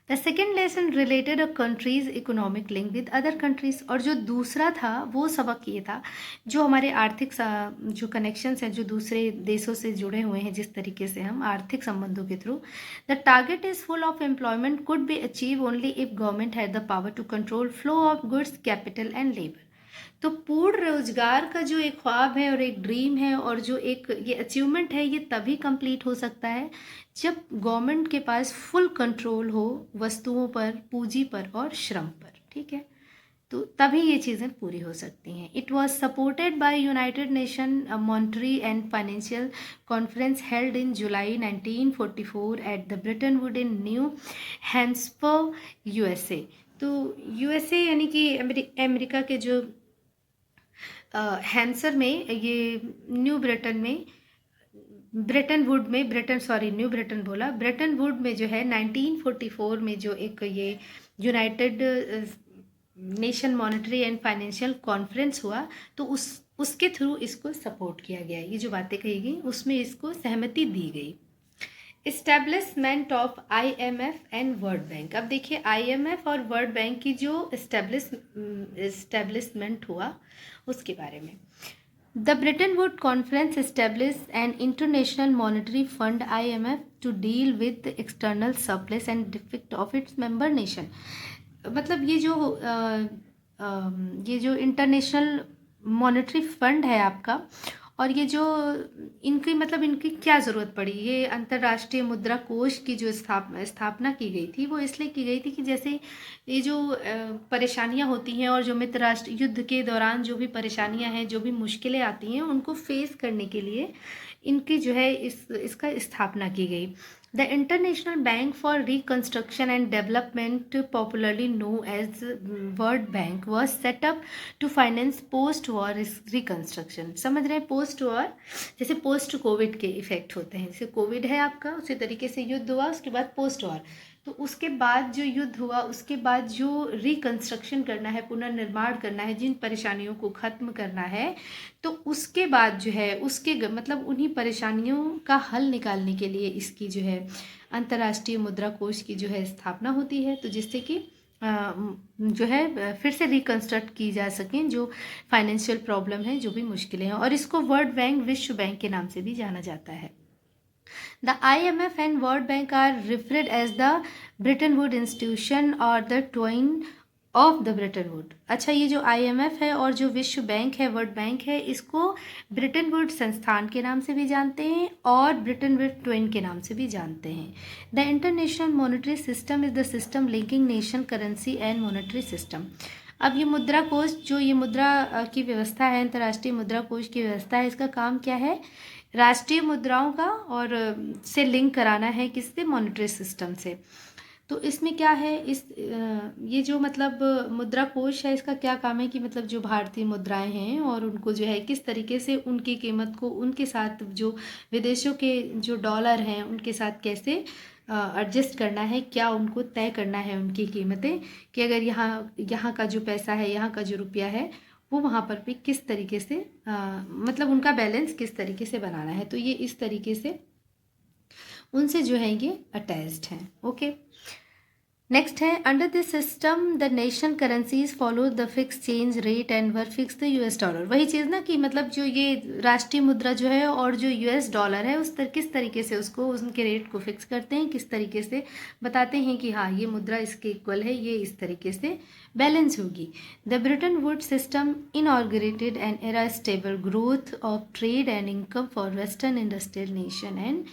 The second lesson related a countries economic link with other countries. और जो दूसरा था वो सबक ये था, जो हमारे आर्थिक जो कनेक्शंस हैं जो दूसरे देशों से जुड़े हुए हैं, जिस तरीके से हम आर्थिक संबंधों के through, the target is full of employment could be achieve only if government had the power to control flow of goods, capital and labour. तो पूर्ण रोजगार का जो एक ख्वाब है और एक ड्रीम है और जो एक ये अचीवमेंट है, ये तभी कंप्लीट हो सकता है जब गवर्नमेंट के पास फुल कंट्रोल हो वस्तुओं पर, पूंजी पर और श्रम पर। ठीक है, तो तभी ये चीज़ें पूरी हो सकती हैं। It was supported by United nation monetary and financial conference held in July 1944 at the Bretton would in new Habsburg, USA. तो यूएसए यानी कि अमेरिका के जो हैम्सर में, ये न्यू ब्रिटेन में, ब्रिटेन वुड में, न्यू ब्रिटेन बोला, ब्रिटेन वुड में जो है 1944 में जो एक ये United nation monetary and financial conference हुआ, तो उसके थ्रू इसको सपोर्ट किया गया। ये जो बातें कही गई उसमें इसको सहमति दी गई। Establishment of IMF and World bank. अब देखिए आईएमएफ और वर्ल्ड बैंक की जो इस्टेब्लिशमेंट हुआ उसके बारे में। The Bretton wood conference establish an international monetary fund IMF to deal with external surplus and deficit of its member nation. मतलब ये जो इंटरनेशनल मॉनेटरी फंड है आपका, और ये जो इनकी क्या ज़रूरत पड़ी, ये अंतर्राष्ट्रीय मुद्रा कोष की जो स्थापना की गई थी वो इसलिए की गई थी कि जैसे ये जो परेशानियां होती हैं और जो मित्र राष्ट्र युद्ध के दौरान जो भी परेशानियां हैं, जो भी मुश्किलें आती हैं, उनको फेस करने के लिए इनकी जो है इसका स्थापना की गई। The international bank for reconstruction and development, popularly know as world bank, was set up to finance post war reconstruction. समझ रहे हैं, पोस्ट वॉर जैसे पोस्ट कोविड के इफेक्ट होते हैं, जैसे कोविड है आपका, उसी तरीके से युद्ध हुआ, उसके बाद पोस्ट वॉर, तो उसके बाद जो युद्ध हुआ उसके बाद जो रिकंस्ट्रक्शन करना है, पुनर्निर्माण करना है, जिन परेशानियों को ख़त्म करना है, तो उसके बाद जो है उसके मतलब उन्हीं परेशानियों का हल निकालने के लिए इसकी जो है अंतर्राष्ट्रीय मुद्रा कोष की जो है स्थापना होती है, तो जिससे कि जो है फिर से रिकंस्ट्रक्ट की जा सकें जो फाइनेंशियल प्रॉब्लम है, जो भी मुश्किलें हैं, और इसको वर्ल्ड बैंक, विश्व बैंक के नाम से भी जाना जाता है। The IMF and World Bank are referred as the Bretton Woods Institution or the twin of the Bretton Woods। अच्छा, ये जो IMF है और जो विश्व बैंक है, वर्ल्ड बैंक है, इसको ब्रिटेन वुड संस्थान के नाम से भी जानते हैं और ब्रिटेन वुड ट्विन के नाम से भी जानते हैं। The international monetary system is the system linking nation currency and monetary system. अब ये मुद्रा कोष, जो ये मुद्रा की व्यवस्था है, अंतर्राष्ट्रीय मुद्रा कोष की व्यवस्था है, इसका काम क्या है, राष्ट्रीय मुद्राओं का और से लिंक कराना है, किससे, मॉनेटरी सिस्टम से। तो इसमें क्या है, ये जो मतलब मुद्रा कोष है, इसका क्या काम है कि मतलब जो भारतीय मुद्राएं हैं और उनको जो है किस तरीके से उनकी कीमत को उनके साथ जो विदेशों के जो डॉलर हैं उनके साथ कैसे एडजस्ट करना है, क्या उनको तय करना है उनकी कीमतें, कि अगर यहाँ का जो पैसा है, यहाँ का जो रुपया है, वो वहाँ पर भी किस तरीके से मतलब उनका बैलेंस किस तरीके से बनाना है। तो ये इस तरीके से उनसे जो है ये अटैच्ड हैं। ओके, नेक्स्ट है, under this system the nation currencies follow the fix change rate and were fix the US dollar. वही चीज़ ना कि मतलब जो ये राष्ट्रीय मुद्रा जो है और जो यूएस डॉलर है किस तरीके से उसको उनके रेट को फिक्स करते हैं, किस तरीके से बताते हैं कि हाँ ये मुद्रा इसके इक्वल है, ये इस तरीके से बैलेंस होगी। The Bretton Wood system inaugurated an era stable growth of trade and income for western industrial nation and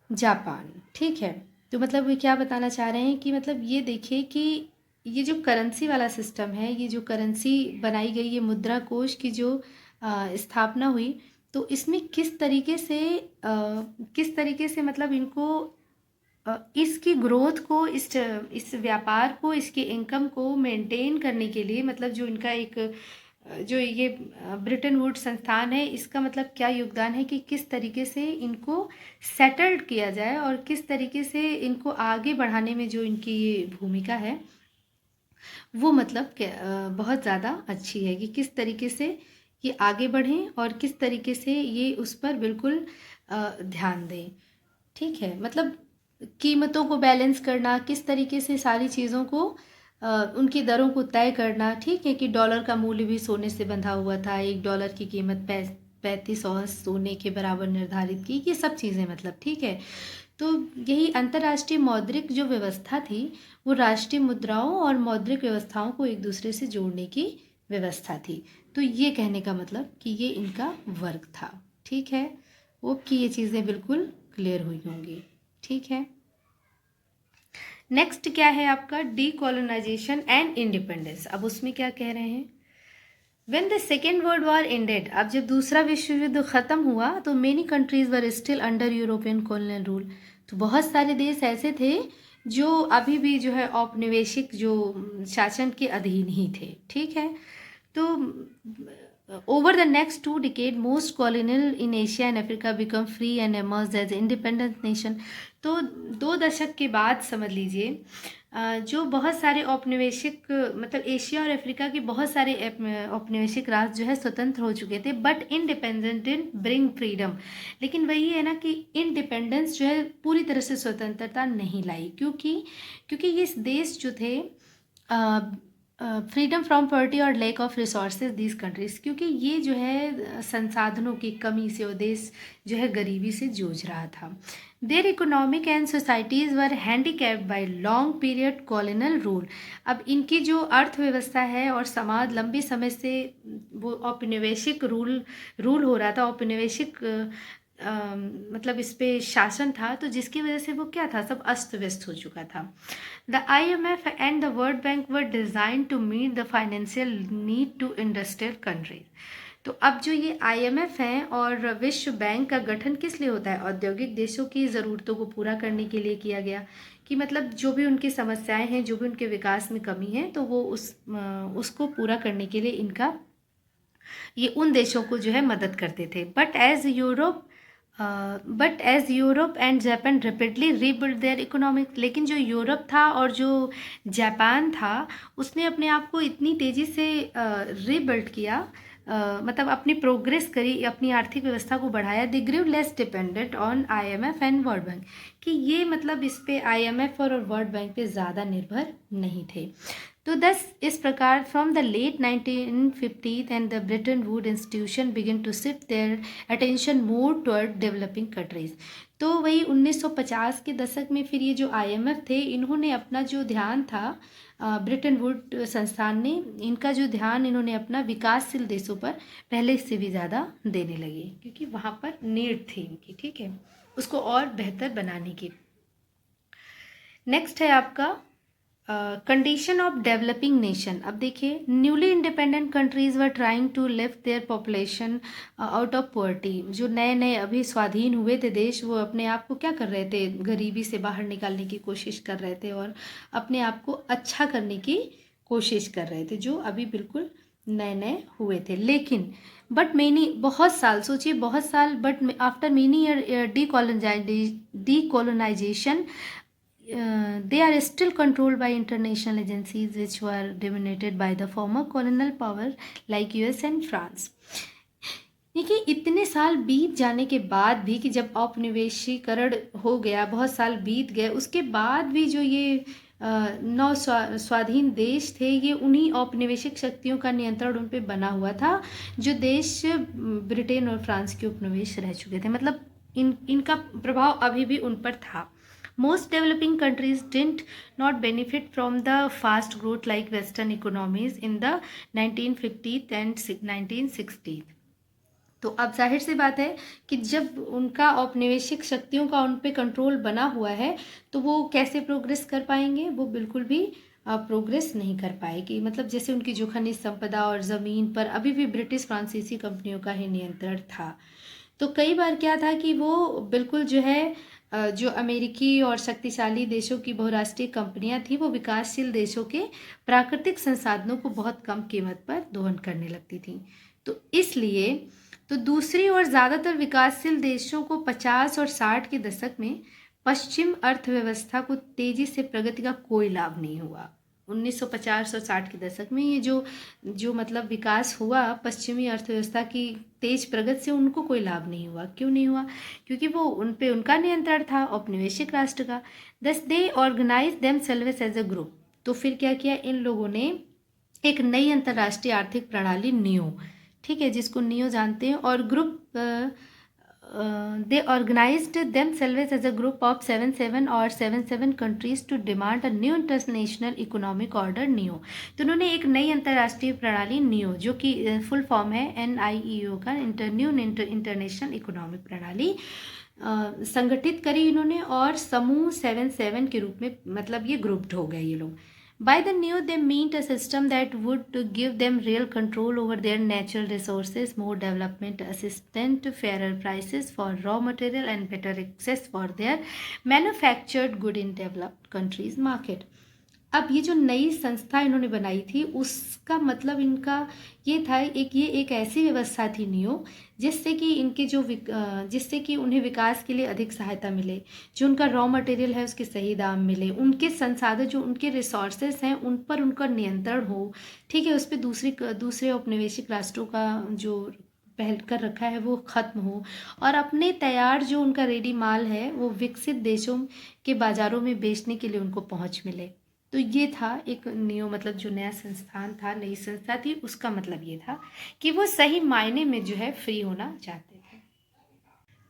Japan. ठीक है, तो मतलब ये क्या बताना चाह रहे हैं कि मतलब ये देखिए कि ये जो करेंसी वाला सिस्टम है, ये जो करेंसी बनाई गई, ये मुद्रा कोष की जो स्थापना हुई, तो इसमें किस तरीके से मतलब इनको इसकी ग्रोथ को, इस व्यापार को, इसके इनकम को मेंटेन करने के लिए मतलब जो इनका एक जो ये ब्रिटन वुड संस्थान है, इसका मतलब क्या योगदान है कि किस तरीके से इनको सेटल्ड किया जाए और किस तरीके से इनको आगे बढ़ाने में जो इनकी ये भूमिका है वो मतलब बहुत ज़्यादा अच्छी है कि किस तरीके से ये आगे बढ़ें और किस तरीके से ये उस पर बिल्कुल ध्यान दें। ठीक है, मतलब कीमतों को बैलेंस करना, किस तरीके से सारी चीज़ों को उनकी दरों को तय करना। ठीक है, कि डॉलर का मूल्य भी सोने से बंधा हुआ था, $1 की कीमत 35 औंस सोने के बराबर निर्धारित की, ये सब चीज़ें मतलब। ठीक है, तो यही अंतर्राष्ट्रीय मौद्रिक जो व्यवस्था थी वो राष्ट्रीय मुद्राओं और मौद्रिक व्यवस्थाओं को एक दूसरे से जोड़ने की व्यवस्था थी। तो ये कहने का मतलब कि ये इनका वर्क था। ठीक है, वो कि ये चीज़ें बिल्कुल क्लियर हुई होंगी। ठीक है, नेक्स्ट क्या है आपका, डीकोलोनाइजेशन एंड इंडिपेंडेंस। अब उसमें क्या कह रहे हैं, when the second world war ended, अब जब दूसरा विश्व युद्ध खत्म हुआ तो many countries were still under European colonial rule. तो बहुत सारे देश ऐसे थे जो अभी भी जो है औपनिवेशिक जो शासन के अधीन ही थे। ठीक है, तो over the next 2 decades most colonial in Asia and Africa become free and emerged as independent nation। तो 2 दशक के बाद समझ लीजिए जो बहुत सारे औपनिवेशिक मतलब एशिया और अफ्रीका के बहुत सारे औपनिवेशिक राज्य जो है स्वतंत्र हो चुके थे, but independent didn't bring freedom. लेकिन वही है ना कि इंडिपेंडेंस जो है पूरी तरह से स्वतंत्रता नहीं लाई, क्योंकि ये देश जो थे फ्रीडम फ्रॉम पॉवर्टी और lack of resources these countries, क्योंकि ये जो है संसाधनों की कमी से वो देश जो है गरीबी से जूझ रहा था। Their economic and societies were handicapped by long period colonial rule. अब इनकी जो अर्थव्यवस्था है और समाज लंबे समय से वो औपनिवेशिक रूल हो रहा था, औपनिवेशिक मतलब इस पे शासन था, तो जिसकी वजह से वो क्या था, सब अस्त व्यस्त हो चुका था। The IMF and the world bank were design to meet the financial need to industrial countries. तो अब जो ये IMF है और विश्व बैंक का गठन किस लिए होता है, औद्योगिक देशों की ज़रूरतों को पूरा करने के लिए किया गया, कि मतलब जो भी उनकी समस्याएं हैं, जो भी उनके विकास में कमी है, तो वो उसको पूरा करने के लिए इनका ये उन देशों को जो है मदद करते थे। But as Europe and Japan rapidly rebuild their economic. लेकिन जो यूरोप था और जो जापान था उसने अपने आप को इतनी तेज़ी से रीबिल्ड किया, मतलब अपनी प्रोग्रेस करी, अपनी आर्थिक व्यवस्था को बढ़ाया। They grew less dependent on IMF and World Bank, कि ये मतलब इस पे IMF और वर्ल्ड बैंक पे ज़्यादा निर्भर नहीं थे। तो दस इस प्रकार from the late 1950s and the Bretton wood institution begin to shift their attention more toward developing countries. तो वही 1950 के दशक में फिर ये जो IMF थे, इन्होंने अपना जो ध्यान था ब्रिटन वुड संस्थान ने, इनका जो ध्यान इन्होंने अपना विकासशील देशों पर पहले से भी ज़्यादा देने लगे, क्योंकि वहाँ पर नीड थी इनकी। ठीक है, उसको और बेहतर बनाने की। नेक्स्ट है आपका कंडीशन ऑफ डेवलपिंग नेशन। अब देखिए, newly independent countries were trying to lift their population out of poverty. जो नए नए अभी स्वाधीन हुए थे देश, वो अपने आप को क्या कर रहे थे, गरीबी से बाहर निकालने की कोशिश कर रहे थे और अपने आप को अच्छा करने की कोशिश कर रहे थे, जो अभी बिल्कुल नए नए हुए थे। लेकिन बट मैनी बहुत साल, सोचिए बहुत साल, but after many year decolonisation they are still controlled by international agencies which were dominated by the former colonial power like US and France. देखिए इतने साल बीत जाने के बाद भी कि जब औपनिवेशीकरण हो गया, बहुत साल बीत गए, उसके बाद भी जो ये नौ स्वाधीन देश थे, ये उन्हीं औपनिवेशिक शक्तियों का नियंत्रण उन पे बना हुआ था जो देश ब्रिटेन और फ्रांस के उपनिवेश रह चुके थे। मतलब इनका प्रभाव अभी भी उन पर था। Most developing countries did not benefit from the fast growth like Western economies in the 1950s and 1960s. तो अब जाहिर सी बात है कि जब उनका औपनिवेशिक शक्तियों का उन पे कंट्रोल बना हुआ है तो वो कैसे प्रोग्रेस कर पाएंगे? वो बिल्कुल भी प्रोग्रेस नहीं कर पाएगी। मतलब जैसे उनकी जो खनिज संपदा और ज़मीन पर अभी भी ब्रिटिश फ्रांसीसी कंपनियों का ही नियंत्रण था। तो कई बार क्या था कि वो बिल्कुल जो है जो अमेरिकी और शक्तिशाली देशों की बहुराष्ट्रीय कंपनियां थी वो विकासशील देशों के प्राकृतिक संसाधनों को बहुत कम कीमत पर दोहन करने लगती थी। तो इसलिए तो दूसरी ओर ज़्यादातर विकासशील देशों को 50 और 60 के दशक में पश्चिम अर्थव्यवस्था को तेज़ी से प्रगति का कोई लाभ नहीं हुआ। 1950 और 60 के दशक में ये जो मतलब विकास हुआ पश्चिमी अर्थव्यवस्था की तेज प्रगति से, उनको कोई लाभ नहीं हुआ। क्यों नहीं हुआ? क्योंकि वो उन पे उनका नियंत्रण था औपनिवेशिक राष्ट्र का। Thus they organise themselves as a group. तो फिर क्या किया इन लोगों ने? एक नई अंतर्राष्ट्रीय आर्थिक प्रणाली नियो, ठीक है, जिसको नियो जानते हैं, और group they organized themselves as a group of 77 countries to demand a new international economic order NEO। तो उन्होंने एक नई अंतर्राष्ट्रीय प्रणाली नियो, जो कि फुल फॉर्म है NIEO का, न्यू इंटरनेशनल इकोनॉमिक प्रणाली, संगठित करी इन्होंने और समूह 77 के रूप में, मतलब ये ग्रुप्ड हो गए ये लोग। By the new, they meant a system that would give them real control over their natural resources, more development assistance, fairer prices for raw material, and better access for their manufactured good in developed countries market। अब ये जो नई संस्था इन्होंने बनाई थी उसका मतलब इनका ये था, ये एक ऐसी व्यवस्था थी नियो, जिससे कि इनके जिससे कि उन्हें विकास के लिए अधिक सहायता मिले, जो उनका रॉ मटेरियल है उसके सही दाम मिले, उनके संसाधन जो उनके रिसोर्सेस हैं उन पर उनका नियंत्रण हो, ठीक है, उस पर दूसरे औपनिवेशिक राष्ट्रों का जो पहल कर रखा है वो ख़त्म हो, और अपने तैयार जो उनका रेडी माल है वो विकसित देशों के बाज़ारों में बेचने के लिए उनको पहुँच मिले। तो ये था एक नियो, मतलब जो नया संस्थान था, नई संस्था थी, उसका मतलब ये था कि वो सही मायने में जो है फ्री होना चाहते थे।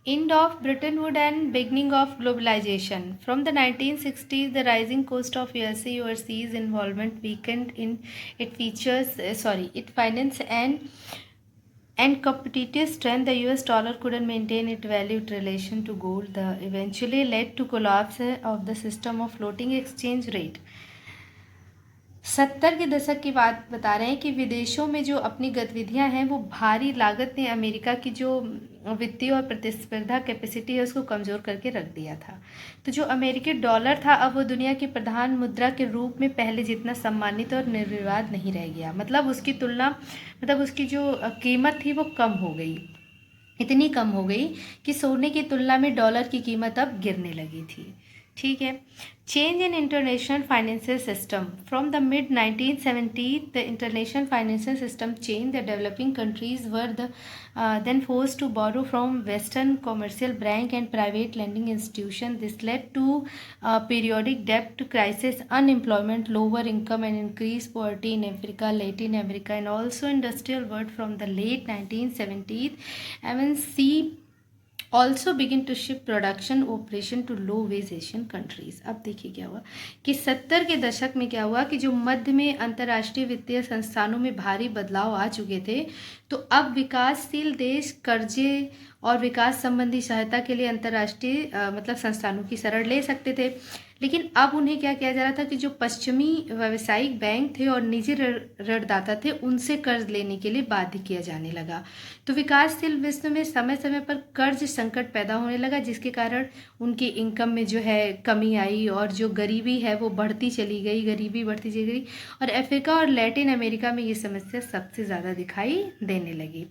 End of Bretton and beginning of globalization. From the 1960s, the rising cost of USA overseas involvement weakened in its finance and competitive strength. The US dollar couldn't maintain its value in relation to gold. The eventually led to collapse of the system of floating exchange rate। 70 के दशक की बात बता रहे हैं कि विदेशों में जो अपनी गतिविधियां हैं वो भारी लागत ने अमेरिका की जो वित्तीय और प्रतिस्पर्धा कैपेसिटी है उसको कमज़ोर करके रख दिया था। तो जो अमेरिकी डॉलर था अब वो दुनिया की प्रधान मुद्रा के रूप में पहले जितना सम्मानित और निर्विवाद नहीं रह गया। मतलब उसकी जो कीमत थी वो कम हो गई, इतनी कम हो गई कि सोने की तुलना में डॉलर की कीमत अब गिरने लगी थी, ठीक है। Change in international financial system. From the mid 1970 the international financial system change. The developing countries were then forced to borrow from Western commercial bank and private lending institutions. This led to periodic debt crisis, unemployment, lower income, and increased poverty in Africa, Latin America, and also industrial world. From the late 1970s, MNC also begin to shift production operation to low wage Asian countries. अब देखिए क्या हुआ कि 70 के दशक में क्या हुआ कि जो मध्य में अंतर्राष्ट्रीय वित्तीय संस्थानों में भारी बदलाव आ चुके थे, तो अब विकासशील देश कर्जे और विकास संबंधी सहायता के लिए अंतर्राष्ट्रीय मतलब संस्थानों की शरण ले सकते थे। लेकिन अब उन्हें क्या किया जा रहा था कि जो पश्चिमी व्यावसायिक बैंक थे और निजी ऋणदाता थे उनसे कर्ज लेने के लिए बाध्य किया जाने लगा। तो विकासशील विश्व में समय समय पर कर्ज संकट पैदा होने लगा, जिसके कारण उनकी इनकम में जो है कमी आई और जो गरीबी है वो बढ़ती चली गई और अफ्रीका और लैटिन अमेरिका में ये समस्या सबसे ज़्यादा दिखाई देने लगी।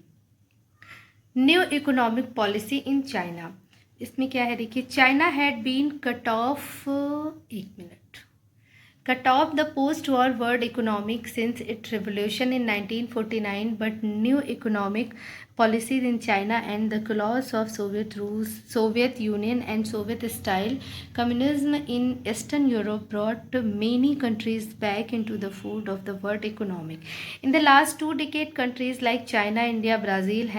New economic policy in China. इसमें क्या है देखिए, China had been cut off, एक minute, cut off the post-war world economic since its revolution in 1949, but new economic policies in China and the collapse of Soviet Union and Soviet-style communism in Eastern Europe brought many countries back into the fold of the world economic. In the last 2 decades, countries like China, India, Brazil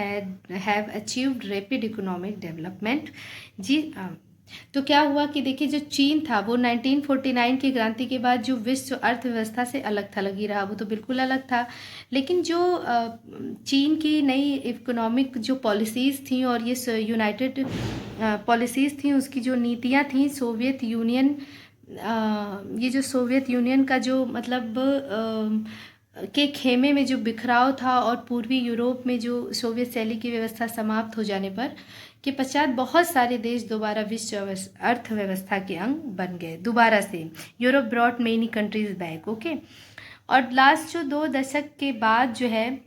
have achieved rapid economic development. जी तो क्या हुआ कि देखिए, जो चीन था वो 1949 की क्रांति के बाद जो विश्व अर्थव्यवस्था से अलग था, लगी रहा, वो तो बिल्कुल अलग था। लेकिन जो चीन की नई इकोनॉमिक जो पॉलिसीज़ थी और ये यूनाइटेड पॉलिसीज़ थी, उसकी जो नीतियाँ थी, सोवियत यूनियन, ये जो सोवियत यूनियन का जो मतलब के खेमे में जो बिखराव था और पूर्वी यूरोप में जो सोवियत शैली की व्यवस्था समाप्त हो जाने पर के पश्चात बहुत सारे देश दोबारा विश्व अर्थव्यवस्था के अंग बन गए दोबारा से। Europe brought many countries back, okay. और लास्ट जो 2 दशक के बाद जो है,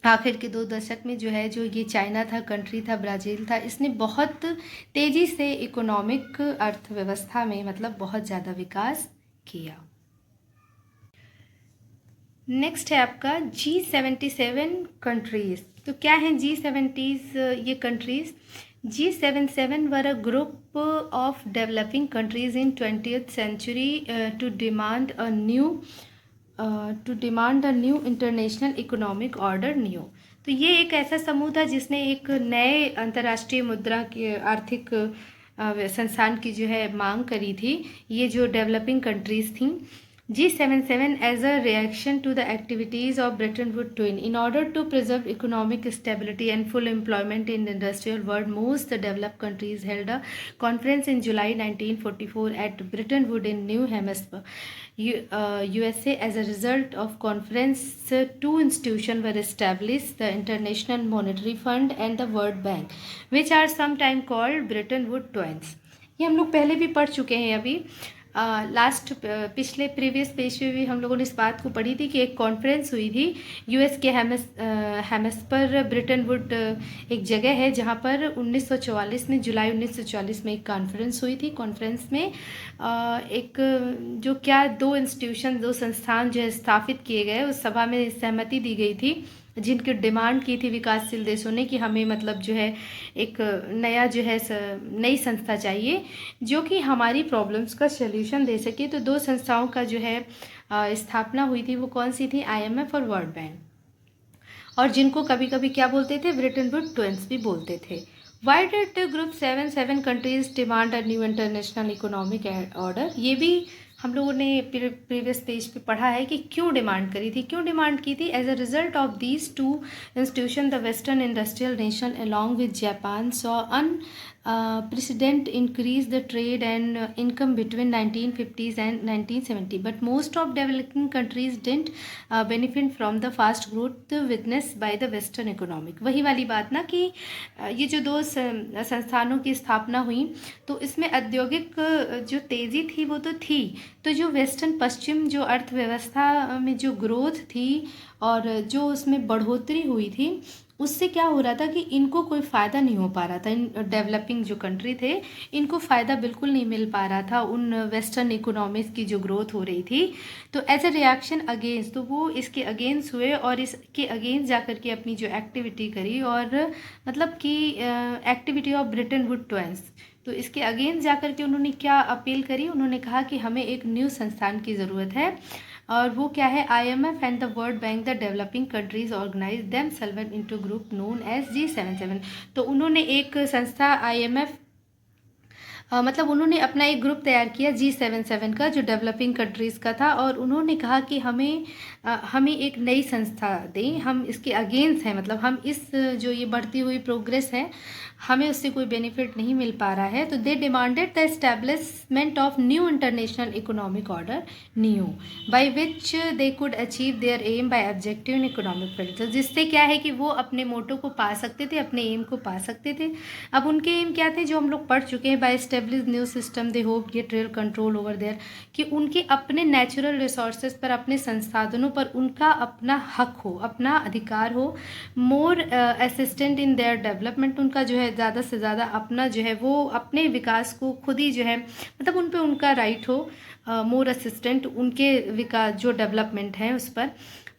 आखिर के 2 दशक में जो है, जो ये चाइना था, कंट्री था, ब्राज़ील था, इसने बहुत तेज़ी से इकोनॉमिक अर्थव्यवस्था में मतलब बहुत ज़्यादा विकास किया। नेक्स्ट है आपका G77 कंट्रीज़। तो क्या हैं G70 ये countries? G77 were a group of developing countries in 20th century to demand a new international economic order new. तो ये एक ऐसा समूह था जिसने एक नए अंतर्राष्ट्रीय मुद्रा की आर्थिक संस्थान की जो है मांग करी थी, ये जो डेवलपिंग कंट्रीज़ थीं। G77 as a reaction to the activities of Bretton Woods twin. In order to preserve economic stability and full employment in the industrial world, most developed countries held a conference in July 1944 at Bretton Woods in New Hampshire, USA. As a result of conference, 2 institutions were established: the International Monetary Fund and the World Bank, which are sometimes called Bretton Woods twins. ये हम लोग पहले भी पढ़ चुके हैं। अभी पिछले प्रीवियस पेज पे भी हम लोगों ने इस बात को पढ़ी थी कि एक कॉन्फ्रेंस हुई थी यूएस के हेम्सपर ब्रिटेन वुड एक जगह है जहाँ पर 1944 में, जुलाई 1944 में एक कॉन्फ्रेंस हुई थी। कॉन्फ्रेंस में एक जो क्या 2 इंस्टीट्यूशन, 2 संस्थान जो है स्थापित किए गए, उस सभा में सहमति दी गई थी, जिनकी डिमांड की थी विकासशील देशों ने कि हमें मतलब जो है एक नया जो है नई संस्था चाहिए जो कि हमारी प्रॉब्लम्स का सल्यूशन दे सके। तो 2 संस्थाओं का जो है स्थापना हुई थी। वो कौन सी थी? IMF और वर्ल्ड बैंक, और जिनको कभी कभी क्या बोलते थे? ब्रिटेन वुड ट्विंस भी बोलते थे। Why did group 7 countries demand a new international economic order? ये भी हम लोगों ने प्रीवियस पेज पे पढ़ा है कि क्यों डिमांड करी थी, क्यों डिमांड की थी। As a result of these 2 institution, the western industrial nation along with Japan saw unprecedented increase the trade and income between 1950s and 1970, but most of developing countries didn't benefit from the fast growth witnessed by the western economic। वही वाली बात ना कि ये जो 2 संस्थानों की स्थापना हुई तो इसमें औद्योगिक जो तेज़ी थी वो तो थी, तो जो वेस्टर्न पश्चिम जो अर्थव्यवस्था में जो ग्रोथ थी और जो उसमें बढ़ोतरी हुई थी, उससे क्या हो रहा था कि इनको कोई फ़ायदा नहीं हो पा रहा था। इन डेवलपिंग जो कंट्री थे, इनको फ़ायदा बिल्कुल नहीं मिल पा रहा था उन वेस्टर्न इकोनॉमीज़ की जो ग्रोथ हो रही थी। तो एज ए रिएक्शन अगेंस्ट, तो वो इसके अगेंस्ट हुए और इसके अगेंस्ट जा कर के अपनी जो एक्टिविटी करी, और मतलब कि activity of Britain would twins, तो इसके अगेंस्ट जा कर के उन्होंने क्या अपील करी? उन्होंने कहा कि हमें एक न्यू संस्थान की ज़रूरत है, और वो क्या है? IMF and the world bank the developing countries organise themselves into group known as G77। तो उन्होंने एक संस्था IMF मतलब उन्होंने अपना एक ग्रुप तैयार किया G77 का, जो डेवलपिंग कंट्रीज़ का था, और उन्होंने कहा कि हमें एक नई संस्था दें, हम इसके अगेंस्ट हैं, मतलब हम इस जो ये बढ़ती हुई प्रोग्रेस है हमें उससे कोई बेनिफिट नहीं मिल पा रहा है। तो they demanded the establishment of new international economic order new by which they could achieve their aim by objective in economic field. तो जिससे क्या है कि वो अपने मोटो को पा सकते थे, अपने एम को पा सकते थे। अब उनके एम क्या थे जो हम लोग पढ़ चुके हैं? By establish new system they hope get real control over their, कि उनके अपने नेचुरल रिसोर्सेज पर, अपने संसाधनों पर उनका अपना हक हो, अपना अधिकार हो। मोर असिस्टेंट इन देयर डेवलपमेंट, उनका जो है ज़्यादा से ज़्यादा अपना जो है वो अपने विकास को खुद ही जो है मतलब उन पे उनका राइट हो। मोर असिस्टेंट उनके विकास जो डेवलपमेंट है उस पर।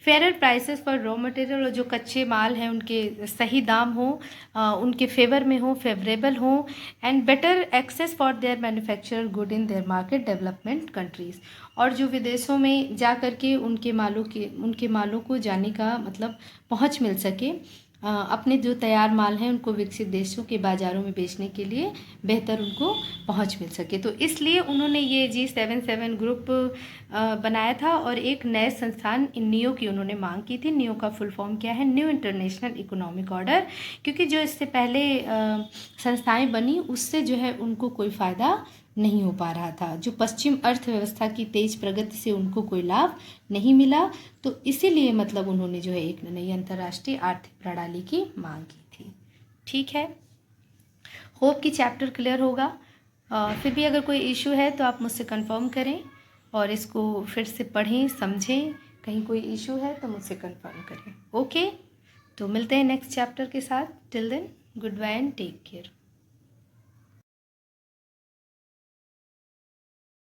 Fair prices for raw material, और जो कच्चे माल हैं उनके सही दाम हो, उनके फेवर में हो, फेवरेबल हो। And better access for their manufacture good in their market development countries, और जो विदेशों में जा कर के उनके मालों को जाने का मतलब पहुंच मिल सके, अपने जो तैयार माल हैं उनको विकसित देशों के बाज़ारों में बेचने के लिए बेहतर उनको पहुंच मिल सके। तो इसलिए उन्होंने ये G77 ग्रुप बनाया था, और एक नए संस्थान नियो की उन्होंने मांग की थी। नियो का फुल फॉर्म क्या है? न्यू इंटरनेशनल इकोनॉमिक ऑर्डर, क्योंकि जो इससे पहले संस्थाएं बनी उससे जो है उनको कोई फ़ायदा नहीं हो पा रहा था। जो पश्चिम अर्थव्यवस्था की तेज प्रगति से उनको कोई लाभ नहीं मिला, तो इसीलिए मतलब उन्होंने जो है एक नई अंतर्राष्ट्रीय आर्थिक प्रणाली की मांग की थी। ठीक है, होप कि चैप्टर क्लियर होगा। फिर भी अगर कोई इशू है तो आप मुझसे कंफर्म करें और इसको फिर से पढ़ें, समझें। कहीं कोई इशू है तो मुझसे कंफर्म करें। ओके, तो मिलते हैं नेक्स्ट चैप्टर के साथ। Till then, goodbye and take care.